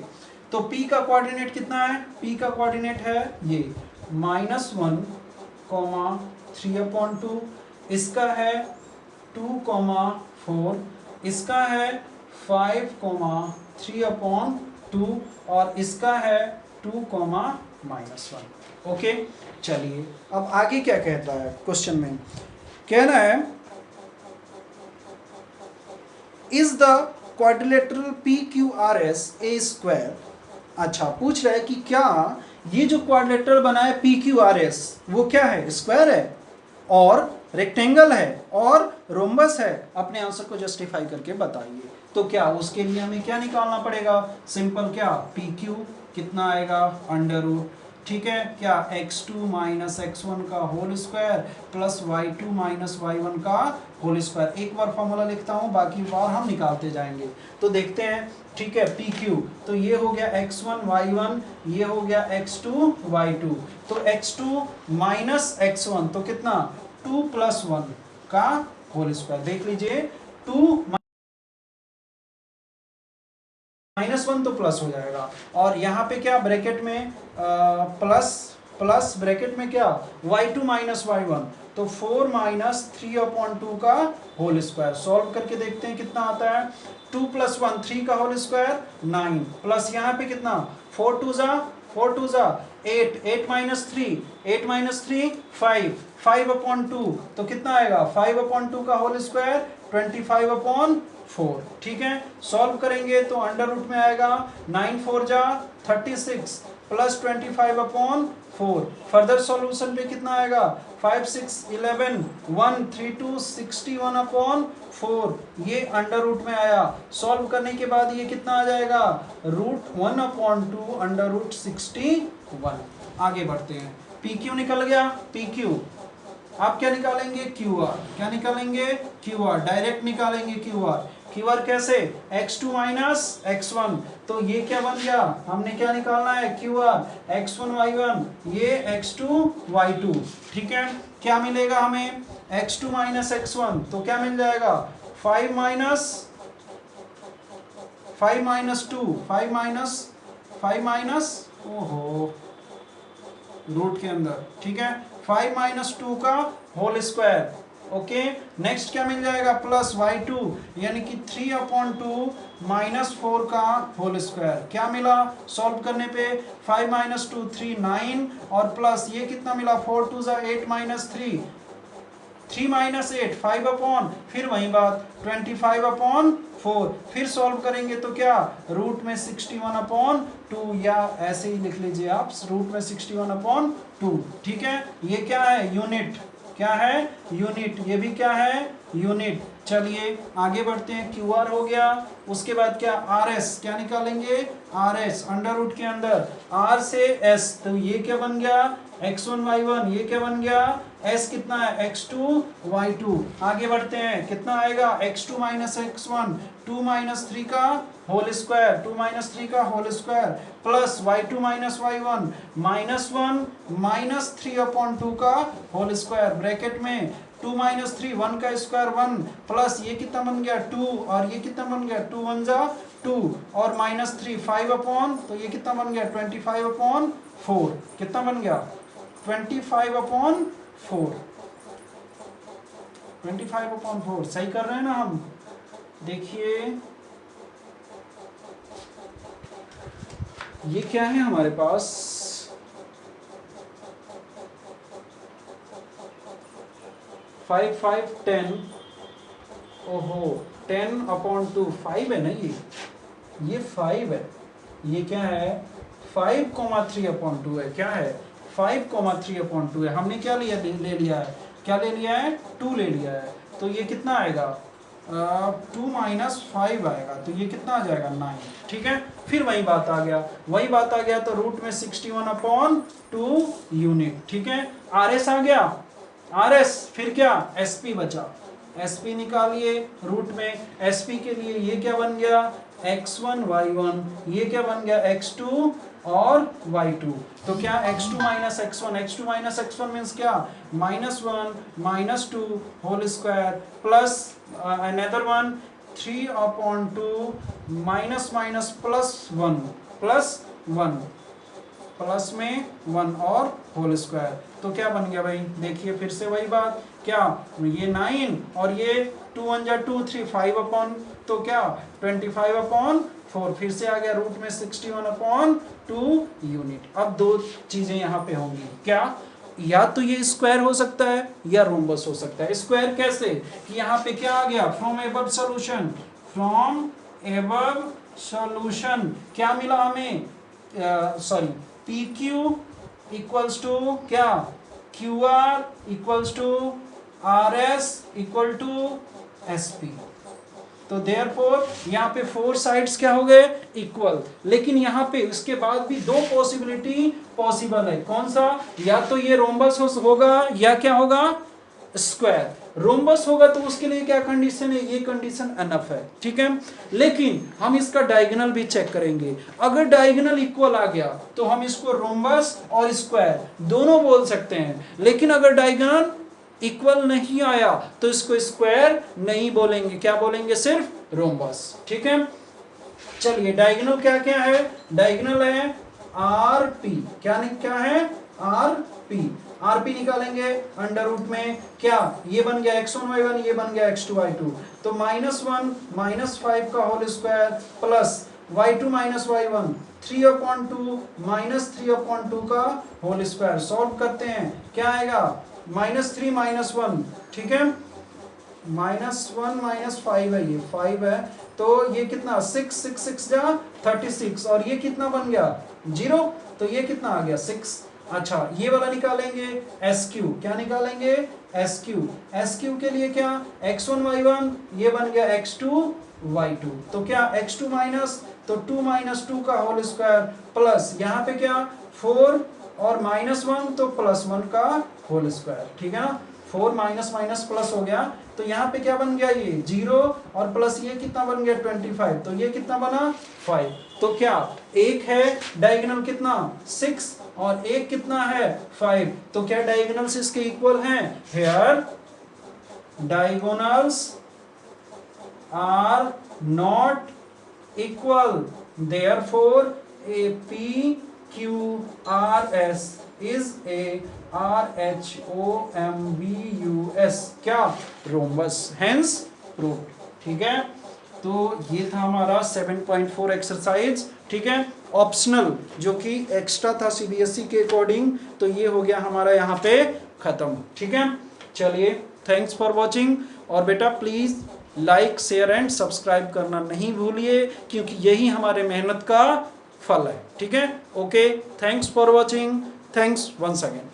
तो P का कोऑर्डिनेट कितना है, P का कोऑर्डिनेट है ये -1, 3/2, इसका है 2, 4, इसका है 5, 3/2 और इसका है 2, -1। ओके, चलिए अब आगे क्या कहता है क्वेश्चन में, कहना है is the quadrilateral PQRS A square. अच्छा, पूछ रहा है कि क्या ये जो क्वाड्रिलेटरल बना है PQRS वो क्या है, स्क्वायर है और रेक्टेंगल है और रोम्बस है। अपने आंसर को जस्टिफाई करके बताइए। तो क्या उसके लिए हमें क्या निकालना पड़ेगा, सिंपल, क्या PQ कितना आएगा √, ठीक है, क्या x2 - x1 का whole square plus y2 - y1 का होल स्क्वायर। एक बार फॉर्मूला लिखता हूँ, बाकी बार हम निकालते जाएंगे। तो देखते हैं, ठीक है, PQ तो ये हो गया x1 y1, ये हो गया x2 y2, तो x2 - x1 तो कितना 2 + 1 का होल स्क्वायर। देख लीजिए 2 -1 तो प्लस हो जाएगा, और यहाँ पे क्या ब्रैकेट में प्लस ब्रैकेट में क्या y2 - y1, तो 4 - 3/2 का होल स्क्वायर। सॉल्व करके देखते हैं कितना आता है, 2 + 1 3 का होल स्क्वायर 9, प्लस यहाँ पे कितना 4 2 ज़ा 8, 8 - 3 5/2, तो कितना आएगा 5/2 का होल स्क्वायर 25/4। ठीक है, सॉल्व करेंगे तो अंडर रूट में आएगा 9 4 ज़ा 36 प्लस 25/4। फर्दर सॉल्यूशन पे कितना आएगा 5 6 11 1 3 2 61/4, ये अंडर रूट में आया। सॉल्व करने के बाद ये कितना आ जाएगा √1/2 अंडर रूट 61। आगे बढ़ते हैं, PQ निकल गया, PQ। आप क्या निकालेंगे QR, क्या निकालेंगे QR, डायरेक्ट निकालेंगे QR कैसे x2 - x1, तो ये क्या बन गया, हमने क्या निकालना है QR x1 y1, ये x2 y2। ठीक है, क्या मिलेगा हमें x2 - x1, तो क्या मिल जाएगा 5 - ओहो रूट के अंदर, ठीक है, 5 - 2 का होल स्क्वायर। ओके, नेक्स्ट क्या मिल जाएगा प्लस y2 यानी कि 3/2 -4 का होल स्क्वायर। क्या मिला सॉल्व करने पे 5 - 2 3 9 और प्लस ये कितना मिला 4 2 ज़ा 8 -3 3 - 8 5/, फिर वही बात 25/4। फिर सॉल्व करेंगे तो क्या रूट में 61/2, या ऐसे ही लिख लीजिए आप रूट में 61/2। ठीक है, ये क्या है यूनिट, क्या है यूनिट, ये भी क्या है यूनिट। चलिए आगे बढ़ते हैं, QR हो गया, उसके बाद क्या RS, क्या निकालेंगे RS अंडर रूट के अंदर R से S, तो ये क्या बन गया x1 y1, ये क्या बन गया S कितना है x2 y2। आगे बढ़ते हैं, कितना आएगा x2 - x1 2 - 3 का होल स्क्वायर, 2 - 3 का whole square plus y2 - y1 -1 - 3/2 का होल स्क्वायर, ब्रैकेट में 2 - 3 1 का स्क्वायर 1 प्लस ये कितना बन गया 2 और ये कितना बन गया 2 1 ज़ा 2 और -3 5/, तो ये कितना बन गया 25/4। कितना बन गया 25/4, 25/4। सही कर रहे हैं ना हम, देखिए ये क्या है हमारे पास 5 5 10, ओहो 10/2 5 है ना, ये 5 है, ये क्या है 5,3/2 है, क्या है 5,3/2 है। हमने क्या लिया ले लिया है, क्या ले लिया है 2 ले लिया है, तो ये कितना आएगा 2 माइनस 5 आएगा, तो ये कितना आ जाएगा 9। ठीक है, फिर वही बात आ गया, तो रूट में 61/2 यूनिट। ठीक है, RS आ गया, RS, फिर क्या SP बचा, SP निकालिए रूट में, SP के लिए ये क्या बन गया x1 y1, ये क्या बन गया x2 और y2। तो क्या x2 माइनस x1 मीन्स क्या -1 -2 whole square plus another one 3/2 minus minus +1 +1 plus में 1 और होल स्क्वायर। तो क्या बन गया भाई, देखिए फिर से वही बात, क्या ये 9 और ये 2 1 जा 2 3 5 तो क्या 25/4, फिर से आ गया रूट में 61/2 यूनिट। अब दो चीजें यहाँ पे होंगी, क्या या तो ये स्क्वायर हो सकता है या रोम्बस हो सकता है। स्क्वायर कैसे कि यहाँ पे क्या आ गया, फ्रॉम एबव सॉल्यूशन क्या मिला हमें, सॉरी PQ इक्वल्स टू क्या QR equals to RS equal to SP। तो देयरफॉर यहाँ पे 4 साइड्स क्या हो गए इक्वल, लेकिन यहाँ पे इसके बाद भी दो पॉसिबिलिटी पॉसिबल है। कौन सा, या तो ये रोम्बस होगा या क्या होगा स्क्वायर। रोम्बस होगा तो उसके लिए क्या कंडीशन है, ये कंडीशन अनफ है। ठीक है, लेकिन हम इसका डायगोनल भी चेक करेंगे। अगर डायगोनल इक्वल आ गया तो हम इसको रोम्बस और स्क्वायर दोनों बोल सकते हैं, लेकिन अगर डायगोनल इक्वल नहीं आया तो इसको स्क्वायर नहीं बोलेंगे, क्या बोलेंगे, सिर्फ रोम्बस। ठीक है, चलिए डायगोनल क्या क्या है, डायगोनल है RP, क्या है RP निकालेंगे अंडर रूट में, क्या ये बन गया x1 y1, ये बन गया x2 y2, तो -1 -5 का whole square plus y2 minus y1 3/2 -3/2 का होल स्क्वायर। सॉल्व करते हैं, क्या आएगा -3 -1, ठीक है, -1 -5 है, ये 5 है, तो ये कितना 6 6 6 जा 36, और ये कितना बन गया 0, तो ये कितना आ गया 6। अच्छा, ये वाला निकालेंगे SQ, क्या निकालेंगे SQ के लिए क्या x1 y1, ये बन गया x2 y2, तो क्या x2 माइनस, तो 2 - 2 का होल स्क्वायर प्लस यहाँ पे क्या 4 और -1 तो +1 का होल स्क्वायर। ठीक है ना, 4 माइनस माइनस प्लस हो गया, तो यहाँ पे क्या बन गया ये 0 और प्लस ये कितना बन गया 25, तो ये कितना बना 5। तो क्या एक है डायगोनल कितना 6 और एक कितना है 5, तो क्या डायगोनल्स इसके इक्वल हैं, here diagonals are not equal, therefore a PQRS is a RHOMBUS क्या रोम्बस, हेंस प्रूव्ड। ठीक है, तो ये था हमारा 7.4 एक्सरसाइज। ठीक है, ऑप्शनल जो कि एक्स्ट्रा था CBSE के अकॉर्डिंग, तो ये हो गया हमारा यहाँ पे खत्म। ठीक है, चलिए थैंक्स फॉर वॉचिंग, और बेटा please like share and subscribe करना नहीं भूलिए, क्योंकि यही हमारे मेहनत का फल है। ठीक है, okay, thanks for watching, thanks once again.